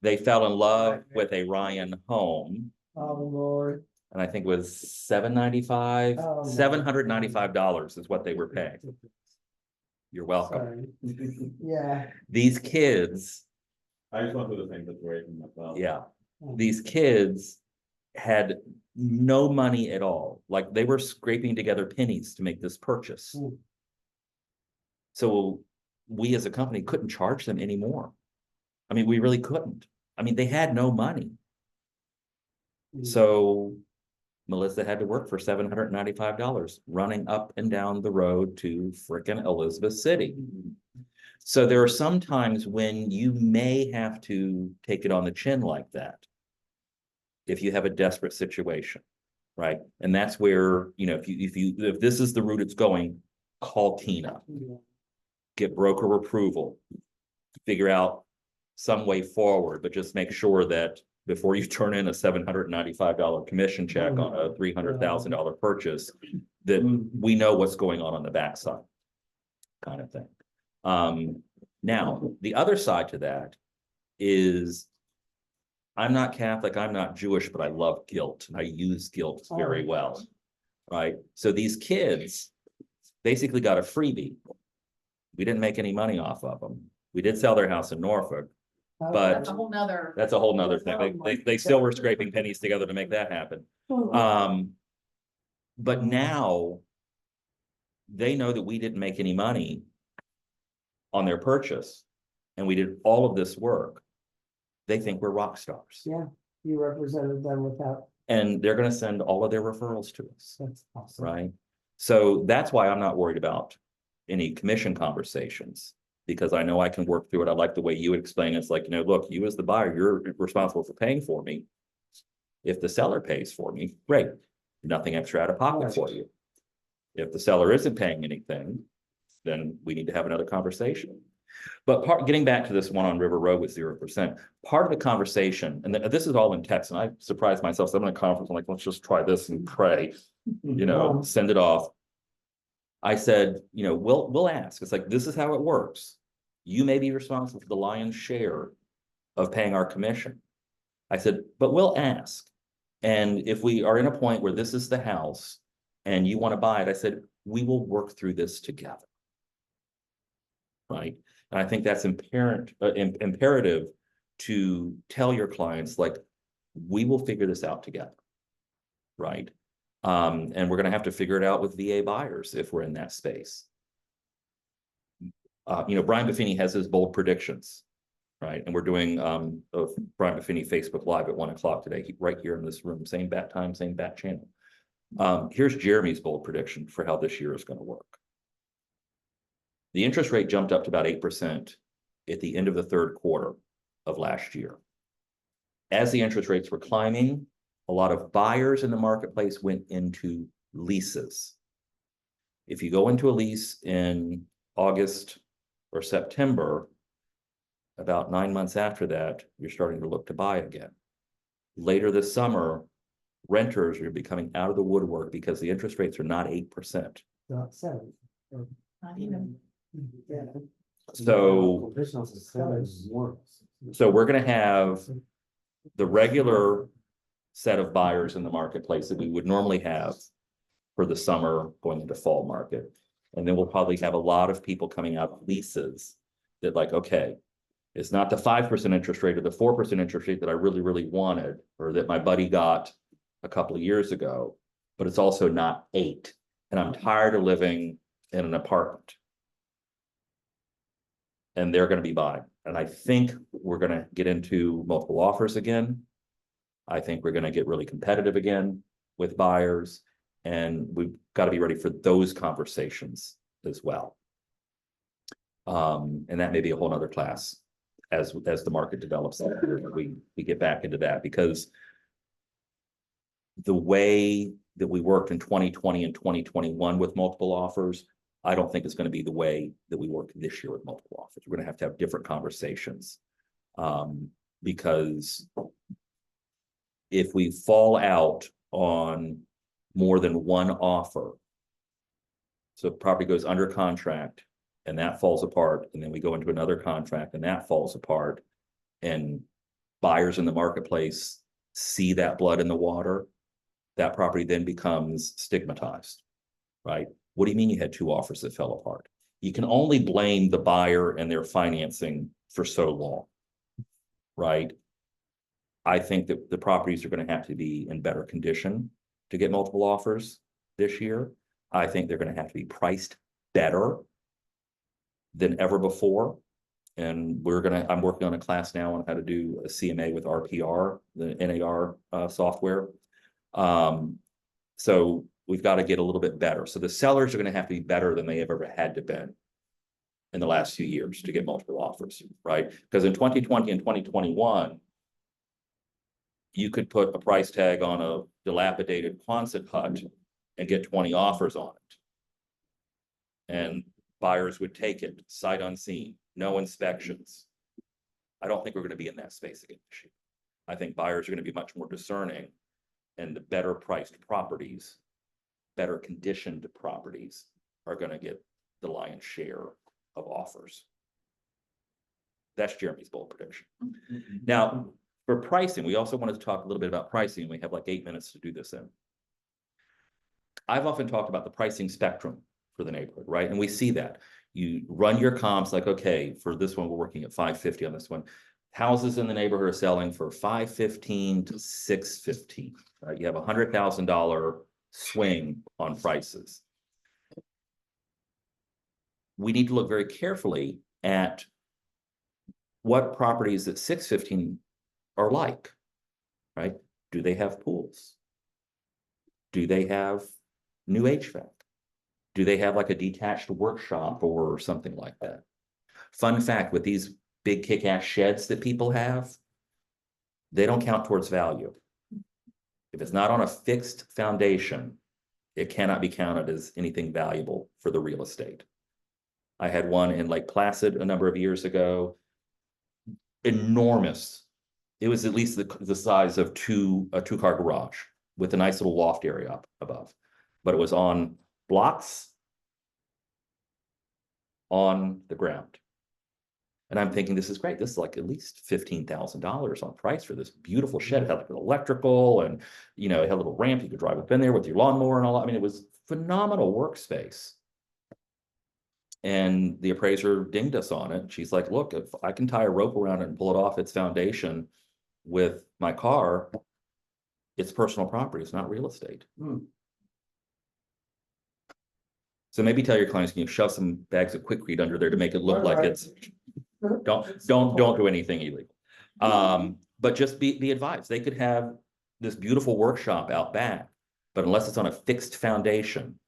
Speaker 1: They fell in love with a Ryan home,
Speaker 3: Oh, Lord.
Speaker 1: and I think it was $795,
Speaker 3: Oh, my
Speaker 1: $795 is what they were paying. You're welcome.
Speaker 3: Sorry. Yeah.
Speaker 1: These kids,
Speaker 4: I just went through the same situation myself.
Speaker 1: yeah, these kids had no money at all. Like they were scraping together pennies to make this purchase.
Speaker 3: Mm.
Speaker 1: So we as a company couldn't charge them anymore. I mean, we really couldn't. I mean, they had no money. So Melissa had to work for $795 running up and down the road to frickin' Elizabeth City. So there are some times when you may have to take it on the chin like that. If you have a desperate situation, right? And that's where, you know, if this is the route it's going, call Tina, get broker approval, figure out some way forward, but just make sure that before you turn in a $795 commission check on a $300,000 purchase, that we know what's going on the backside, kind of thing. Now, the other side to that is I'm not Catholic, I'm not Jewish, but I love guilt. I use guilt very well, right? So these kids basically got a freebie. We didn't make any money off of them. We did sell their house in Norfolk, but
Speaker 5: That's a whole nother.
Speaker 1: that's a whole nother thing. They still were scraping pennies together to make that happen. But now they know that we didn't make any money on their purchase and we did all of this work. They think we're rock stars.
Speaker 3: Yeah, you represented them without,
Speaker 1: And they're gonna send all of their referrals to us,
Speaker 3: that's awesome.
Speaker 1: right? So that's why I'm not worried about any commission conversations. Because I know I can work through it. I like the way you explain it. It's like, you know, look, you as the buyer, you're responsible for paying for me. If the seller pays for me, great, nothing extra out of pocket for you. If the seller isn't paying anything, then we need to have another conversation. But getting back to this one on River Road with 0%, part of the conversation, and this is all in text, and I surprised myself, so I'm in a conference, I'm like, let's just try this and pray, send it off. I said, we'll ask. It's like, this is how it works. You may be responsible for the lion's share of paying our commission. I said, but we'll ask. And if we are in a point where this is the house and you want to buy it, I said, we will work through this together. Right? And I think that's imperative to tell your clients, like, we will figure this out together. Right? And we're going to have to figure it out with VA buyers if we're in that space. Brian Buffini has his bold predictions, right? And we're doing a Brian Buffini Facebook Live at 1 o'clock today, right here in this room, same bat time, same bat channel. Here's Jeremy's bold prediction for how this year is going to work. The interest rate jumped up to about 8% at the end of the third quarter of last year. As the interest rates were climbing, a lot of buyers in the marketplace went into leases. If you go into a lease in August or September, about 9 months after that, you're starting to look to buy again. Later this summer, renters are becoming out of the woodwork because the interest rates are not 8%.
Speaker 2: Not 7.
Speaker 5: Not even.
Speaker 2: Yeah.
Speaker 1: So we're going to have the regular set of buyers in the marketplace that we would normally have for the summer going into fall market. And then we'll probably have a lot of people coming out of leases that, like, okay, it's not the 5% interest rate or the 4% interest rate that I really, really wanted, or that my buddy got a couple of years ago, but it's also not 8. And I'm tired of living in an apartment. And they're going to be buying. And I think we're going to get into multiple offers again. I think we're going to get really competitive again with buyers. And we've got to be ready for those conversations as well. And that may be a whole nother class as the market develops. We get back into that, because the way that we worked in 2020 and 2021 with multiple offers, I don't think it's going to be the way that we work this year with multiple offers. We're going to have different conversations, because if we fall out on more than one offer, so property goes under contract and that falls apart, and then we go into another contract and that falls apart, and buyers in the marketplace see that blood in the water, that property then becomes stigmatized, right? What do you mean you had 2 offers that fell apart? You can only blame the buyer and their financing for so long, right? I think that the properties are going to have to be in better condition to get multiple offers this year. I think they're going to have to be priced better than ever before. And I'm working on a class now on how to do a CMA with RPR, the NAR software. So we've got to get a little bit better. So the sellers are going to have to be better than they have ever had to be in the last few years to get multiple offers, right? Because in 2020 and 2021, you could put a price tag on a dilapidated Quonset hut and get 20 offers on it. And buyers would take it sight unseen, no inspections. I don't think we're going to be in that space again this year. I think buyers are going to be much more discerning, and the better priced properties, better conditioned properties are going to get the lion's share of offers. That's Jeremy's bold prediction. Now, for pricing, we also wanted to talk a little bit about pricing. We have like 8 minutes to do this in. I've often talked about the pricing spectrum for the neighborhood, right? And we see that. You run your comps like, okay, for this one, we're working at 550 on this one. Houses in the neighborhood are selling for $515 to $615, right? You have $100,000 swing on prices. We need to look very carefully at what properties at $615 are like, right? Do they have pools? Do they have new HVAC? Do they have like a detached workshop or something like that? Fun fact, with these big kick-ass sheds that people have, they don't count towards value. If it's not on a fixed foundation, it cannot be counted as anything valuable for the real estate. I had one in Lake Placid a number of years ago. Enormous. It was at least the size of a two-car garage with a nice little loft area up above. But it was on blocks on the ground. And I'm thinking, this is great. This is like at least $15,000 on price for this beautiful shed. It had like an electrical and, it had a little ramp. You could drive up in there with your lawnmower and all that. I mean, it was phenomenal workspace. And the appraiser dinged us on it. She's like, look, if I can tie a rope around it and pull it off its foundation with my car, it's personal property. It's not real estate. So maybe tell your clients, you can shove some bags of Quikrete under there to make it look like it's, don't do anything illegal. But just be advised, they could have this beautiful workshop out back, but unless it's on a fixed foundation,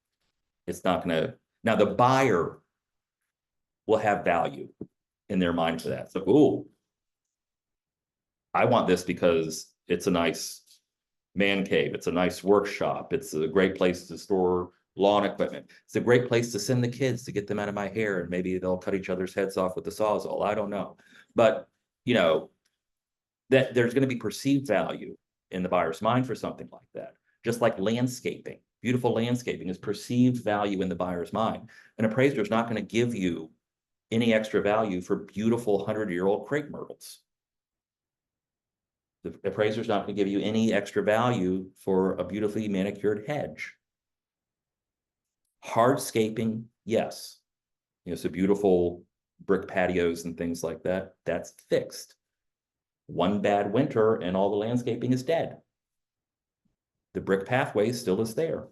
Speaker 1: it's not gonna, now the buyer will have value in their mind for that. So, ooh, I want this because it's a nice man cave. It's a nice workshop. It's a great place to store lawn equipment. It's a great place to send the kids to get them out of my hair, and maybe they'll cut each other's heads off with the Sawzall. I don't know. But, that there's going to be perceived value in the buyer's mind for something like that. Just like landscaping, beautiful landscaping is perceived value in the buyer's mind. An appraiser is not going to give you any extra value for beautiful 100-year-old crepe myrtles. The appraiser is not going to give you any extra value for a beautifully manicured hedge. Hardscaping, yes. So beautiful brick patios and things like that, that's fixed. One bad winter and all the landscaping is dead. The brick pathway still is there.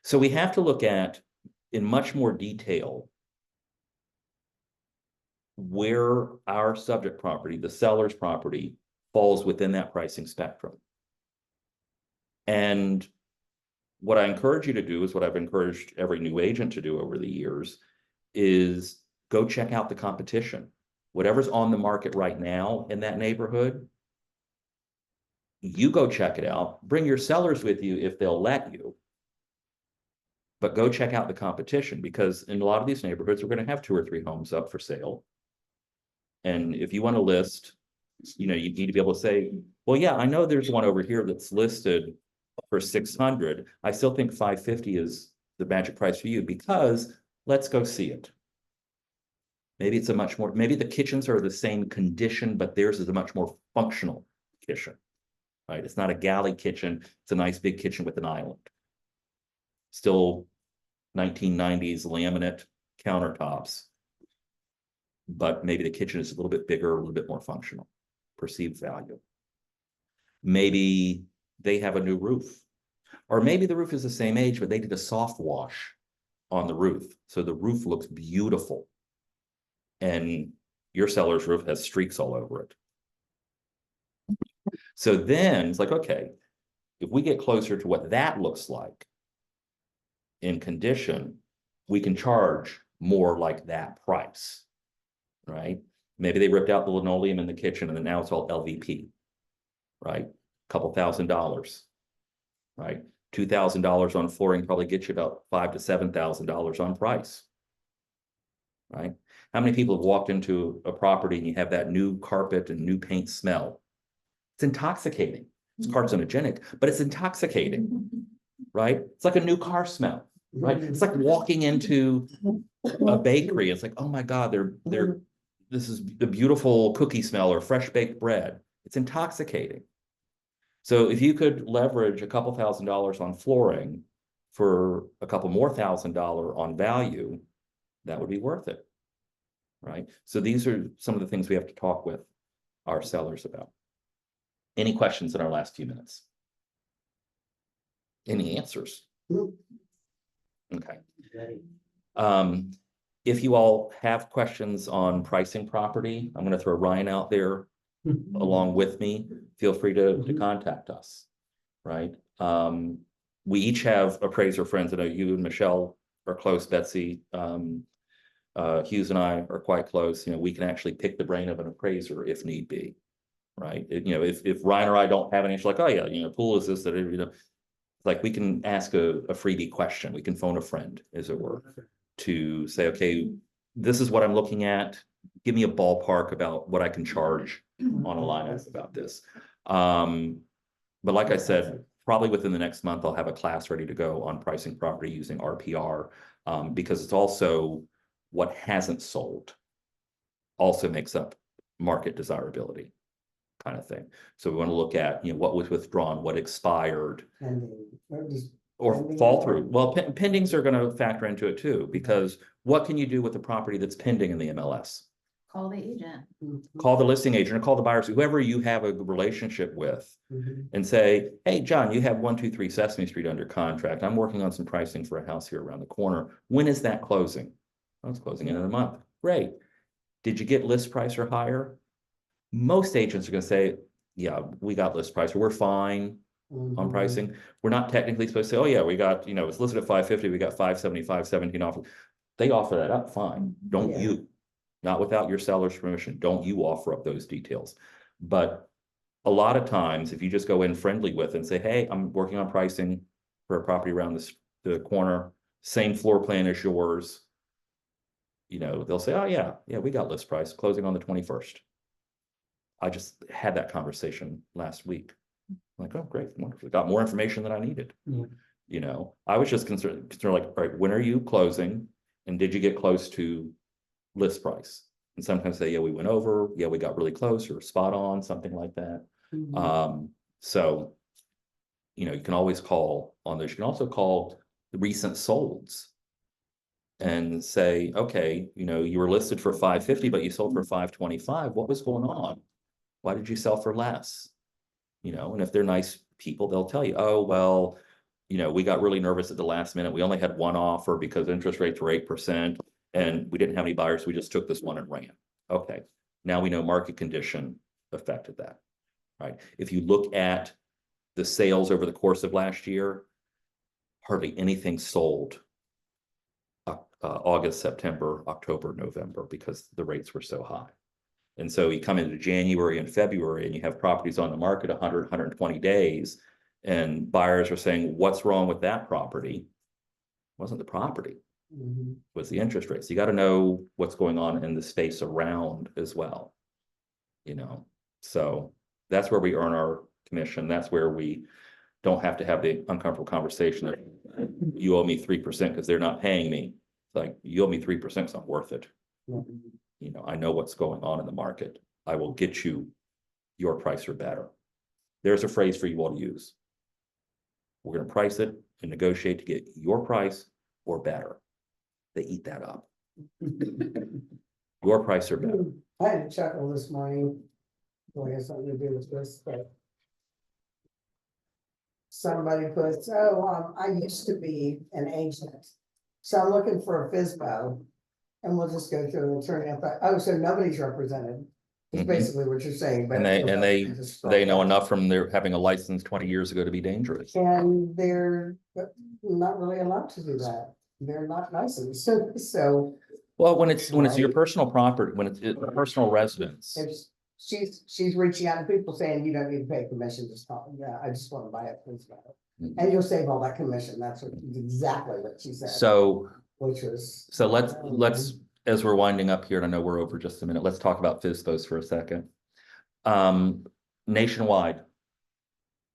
Speaker 1: So we have to look at, in much more detail, where our subject property, the seller's property, falls within that pricing spectrum. And what I encourage you to do is what I've encouraged every new agent to do over the years is go check out the competition. Whatever's on the market right now in that neighborhood, you go check it out. Bring your sellers with you if they'll let you. But go check out the competition, because in a lot of these neighborhoods, we're going to have 2 or 3 homes up for sale. And if you want to list, you need to be able to say, well, yeah, I know there's one over here that's listed for 600. I still think 550 is the magic price for you, because let's go see it. Maybe it's maybe the kitchens are the same condition, but theirs is a much more functional kitchen, right? It's not a galley kitchen. It's a nice big kitchen with an island. Still 1990s laminate countertops, but maybe the kitchen is a little bit bigger, a little bit more functional, perceived value. Maybe they have a new roof, or maybe the roof is the same age, but they did a soft wash on the roof. So the roof looks beautiful. And your seller's roof has streaks all over it. So then it's like, okay, if we get closer to what that looks like in condition, we can charge more like that price, right? Maybe they ripped out the linoleum in the kitchen and then now it's all LVP, right? A couple $1,000, right? $2,000 on flooring probably gets you about $5,000 to $7,000 on price, right? How many people have walked into a property and you have that new carpet and new paint smell? It's intoxicating. It's carcinogenic, but it's intoxicating, right? It's like a new car smell, right? It's like walking into a bakery. It's like, oh my God, this is the beautiful cookie smell or fresh baked bread. It's intoxicating. So if you could leverage a couple $1,000s on flooring for a couple more $1,000 on value, that would be worth it. Right? So these are some of the things we have to talk with our sellers about. Any questions in our last few minutes? Any answers? Okay. If you all have questions on pricing property, I'm going to throw Ryan out there along with me. Feel free to contact us, right? We each have appraiser friends. I know you and Michelle are close, Betsy. Hughes and I are quite close. We can actually pick the brain of an appraiser if need be, right? If Ryan or I don't have an answer, like, oh yeah, pool is this, that, like we can ask a freebie question. We can phone a friend, as it were. to say, okay, this is what I'm looking at. Give me a ballpark about what I can charge on a line item about this. But like I said, probably within the next month, I'll have a class ready to go on pricing property using RPR. Because it's also what hasn't sold also makes up market desirability kind of thing. So we want to look at, you know, what was withdrawn, what expired,
Speaker 3: And just
Speaker 1: or
Speaker 3: Pending
Speaker 1: fall
Speaker 3: or-
Speaker 1: through. Well, pendings are gonna factor into it too, because what can you do with the property that's pending in the MLS?
Speaker 5: Call the agent.
Speaker 1: Call the listing agent or call the buyers, whoever you have a relationship with,
Speaker 3: Mhm.
Speaker 1: and say, hey, John, you have 123 Sesame Street under contract. I'm working on some pricing for a house here around the corner. When is that closing? Oh, it's closing in a month. Great. Did you get list price or higher? Most agents are gonna say, yeah, we got list price, or we're fine on
Speaker 3: Mhm.
Speaker 1: pricing. We're not technically supposed to say, oh yeah, we got, you know, it's listed at 550, we got 575, 17 off. They offer that up, fine. Don't
Speaker 3: Yeah.
Speaker 1: you, not without your seller's permission, don't you offer up those details. But a lot of times, if you just go in friendly with and say, hey, I'm working on pricing for a property around the corner, same floor plan as yours. You know, they'll say, oh yeah, we got list price closing on the 21st. I just had that conversation last week. Like, oh, great, wonderful, got more information than I needed.
Speaker 2: Yeah.
Speaker 1: You know, I was just concerned like, all right, when are you closing? And did you get close to list price? And sometimes say, yeah, we went over, yeah, we got really close or spot on, something like that.
Speaker 3: Mhm.
Speaker 1: So, you know, you can always call on this. You can also call the recent solds and say, okay, you know, you were listed for 550, but you sold for 525. What was going on? Why did you sell for less? You know, and if they're nice people, they'll tell you, oh, well, you know, we got really nervous at the last minute. We only had one offer because interest rates were 8% and we didn't have any buyers. So we just took this one and ran. Okay. Now we know market condition affected that, right? If you look at the sales over the course of last year, hardly anything sold August, September, October, November, because the rates were so high. And so you come into January and February and you have properties on the market 100, 120 days, and buyers are saying, what's wrong with that property? It wasn't the property,
Speaker 3: Mhm.
Speaker 1: it was the interest rates. You got to know what's going on in the space around as well. You know, so that's where we earn our commission. That's where we don't have to have the uncomfortable conversation that you owe me 3% because they're not paying me. It's like, you owe me 3%, so it's not worth it.
Speaker 3: Mhm.
Speaker 1: You know, I know what's going on in the market. I will get you your price or better. There's a phrase for you all to use. We're going to price it and negotiate to get your price or better. They eat that up. Your price or better.
Speaker 3: I had a chuckle this morning. Boy, it has something to do with this, but. Somebody puts, oh, I used to be an agent. So I'm looking for a FISBO. And we'll just go through an attorney. I thought, oh, so nobody's represented. Is
Speaker 1: Mhm.
Speaker 3: basically what you're saying. but-
Speaker 1: And they
Speaker 3: Just
Speaker 1: they know
Speaker 3: scroll down.
Speaker 1: enough from their having a license 20 years ago to be dangerous.
Speaker 3: And they're not really allowed to do that. They're not licensed, so
Speaker 1: Well, when it's your
Speaker 3: Right.
Speaker 1: personal property, when it's a personal residence,
Speaker 3: if she's reaching out to people saying you don't need to pay commission, just call, yeah, I just want to buy it, please buy it.
Speaker 1: Mhm.
Speaker 3: And you'll save all that commission, that's exactly what she said,
Speaker 1: so
Speaker 3: which was.
Speaker 1: let's as we're winding up here, and I know we're over just a minute, let's talk about FSBOs for a second. Nationwide,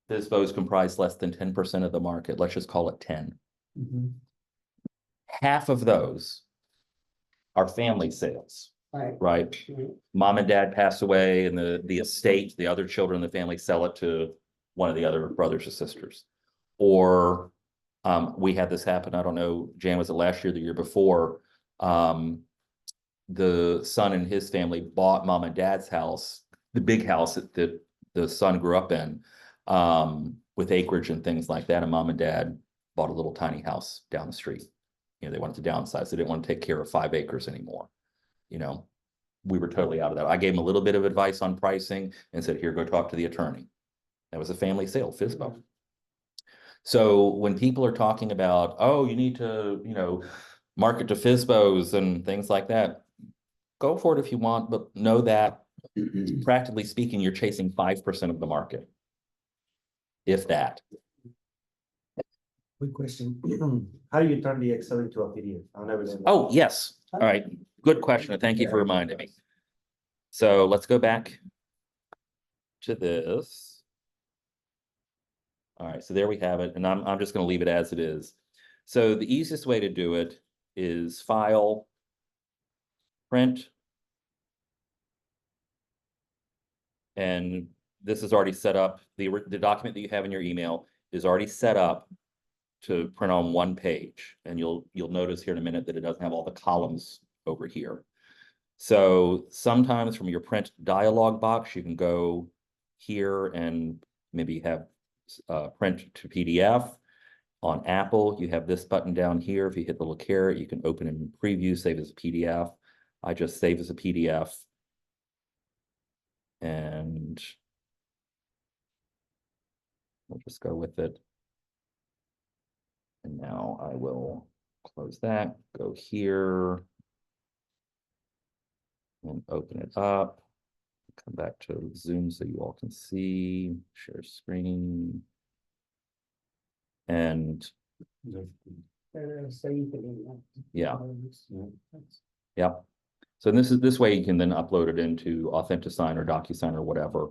Speaker 1: FSBOs comprise less than 10% of the market. Let's just call it 10.
Speaker 3: Mhm.
Speaker 1: Half of those are family sales,
Speaker 3: Right.
Speaker 1: right?
Speaker 3: Mhm.
Speaker 1: Mom and dad pass away and the estate, the other children in the family sell it to one of the other brothers or sisters. Or we had this happen, I don't know, Jan, was it last year, the year before? The son and his family bought mom and dad's house, the big house that the son grew up in, with acreage and things like that. And mom and dad bought a little tiny house down the street. You know, they wanted to downsize. They didn't want to take care of 5 acres anymore. You know, we were totally out of that. I gave them a little bit of advice on pricing and said, here, go talk to the attorney. That was a family sale, FSBO. So when people are talking about, oh, you need to, you know, market to FSBOs and things like that, go for it if you want, but know that practically speaking, you're chasing 5% of the market. If that.
Speaker 6: Quick question. How do you turn the Excel into a PDF? I'll never done that.
Speaker 1: Oh, yes. All right. Good question. Thank you for reminding me. So let's go back to this. All right, so there we have it, and I'm just gonna leave it as it is. So the easiest way to do it is File, Print. And this is already set up, the document that you have in your email is already set up to print on one page, and you'll notice here in a minute that it doesn't have all the columns over here. So sometimes from your print dialog box, you can go here and maybe have print to PDF. On Apple, you have this button down here. If you hit the little caret, you can open in preview, save as a PDF. I just save as a PDF. And we'll just go with it. And now I will close that, go here. And open it up. Come back to Zoom so you all can see, share screen. And
Speaker 3: So you can.
Speaker 1: yeah, yeah. So this way you can then upload it into AuthentiSign or DocuSign or whatever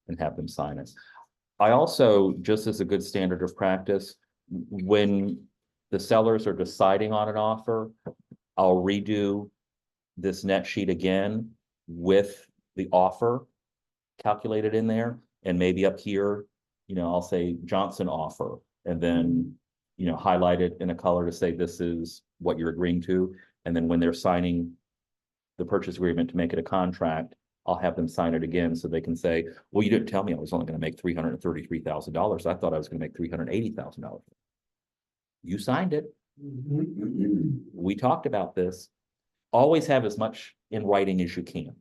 Speaker 1: and have them sign it. I also, just as a good standard of practice, when the sellers are deciding on an offer, I'll redo this net sheet again with the offer calculated in there, and maybe up here, I'll say Johnson offer, and then, highlight it in a color to say this is what you're agreeing to. And then when they're signing the purchase agreement to make it a contract, I'll have them sign it again so they can say, well, you didn't tell me I was only going to make $333,000. I thought I was going to make $380,000. You signed it. We talked about this. Always have as much in writing as you can,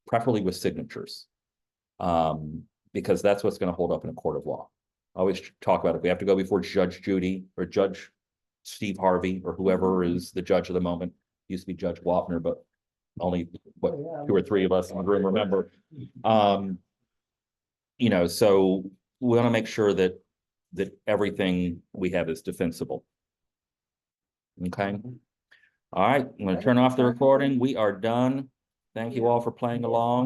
Speaker 1: preferably with signatures, because that's what's going to hold up in a court of law. I always talk about it. We have to go before Judge Judy or Judge Steve Harvey or whoever is the judge of the moment. Used to be Judge Wapner, but only what, 2 or 3 of us in the room remember. So we want to make sure that everything we have is defensible. Okay. All right, I'm going to turn off the recording. We are done. Thank you all for playing along.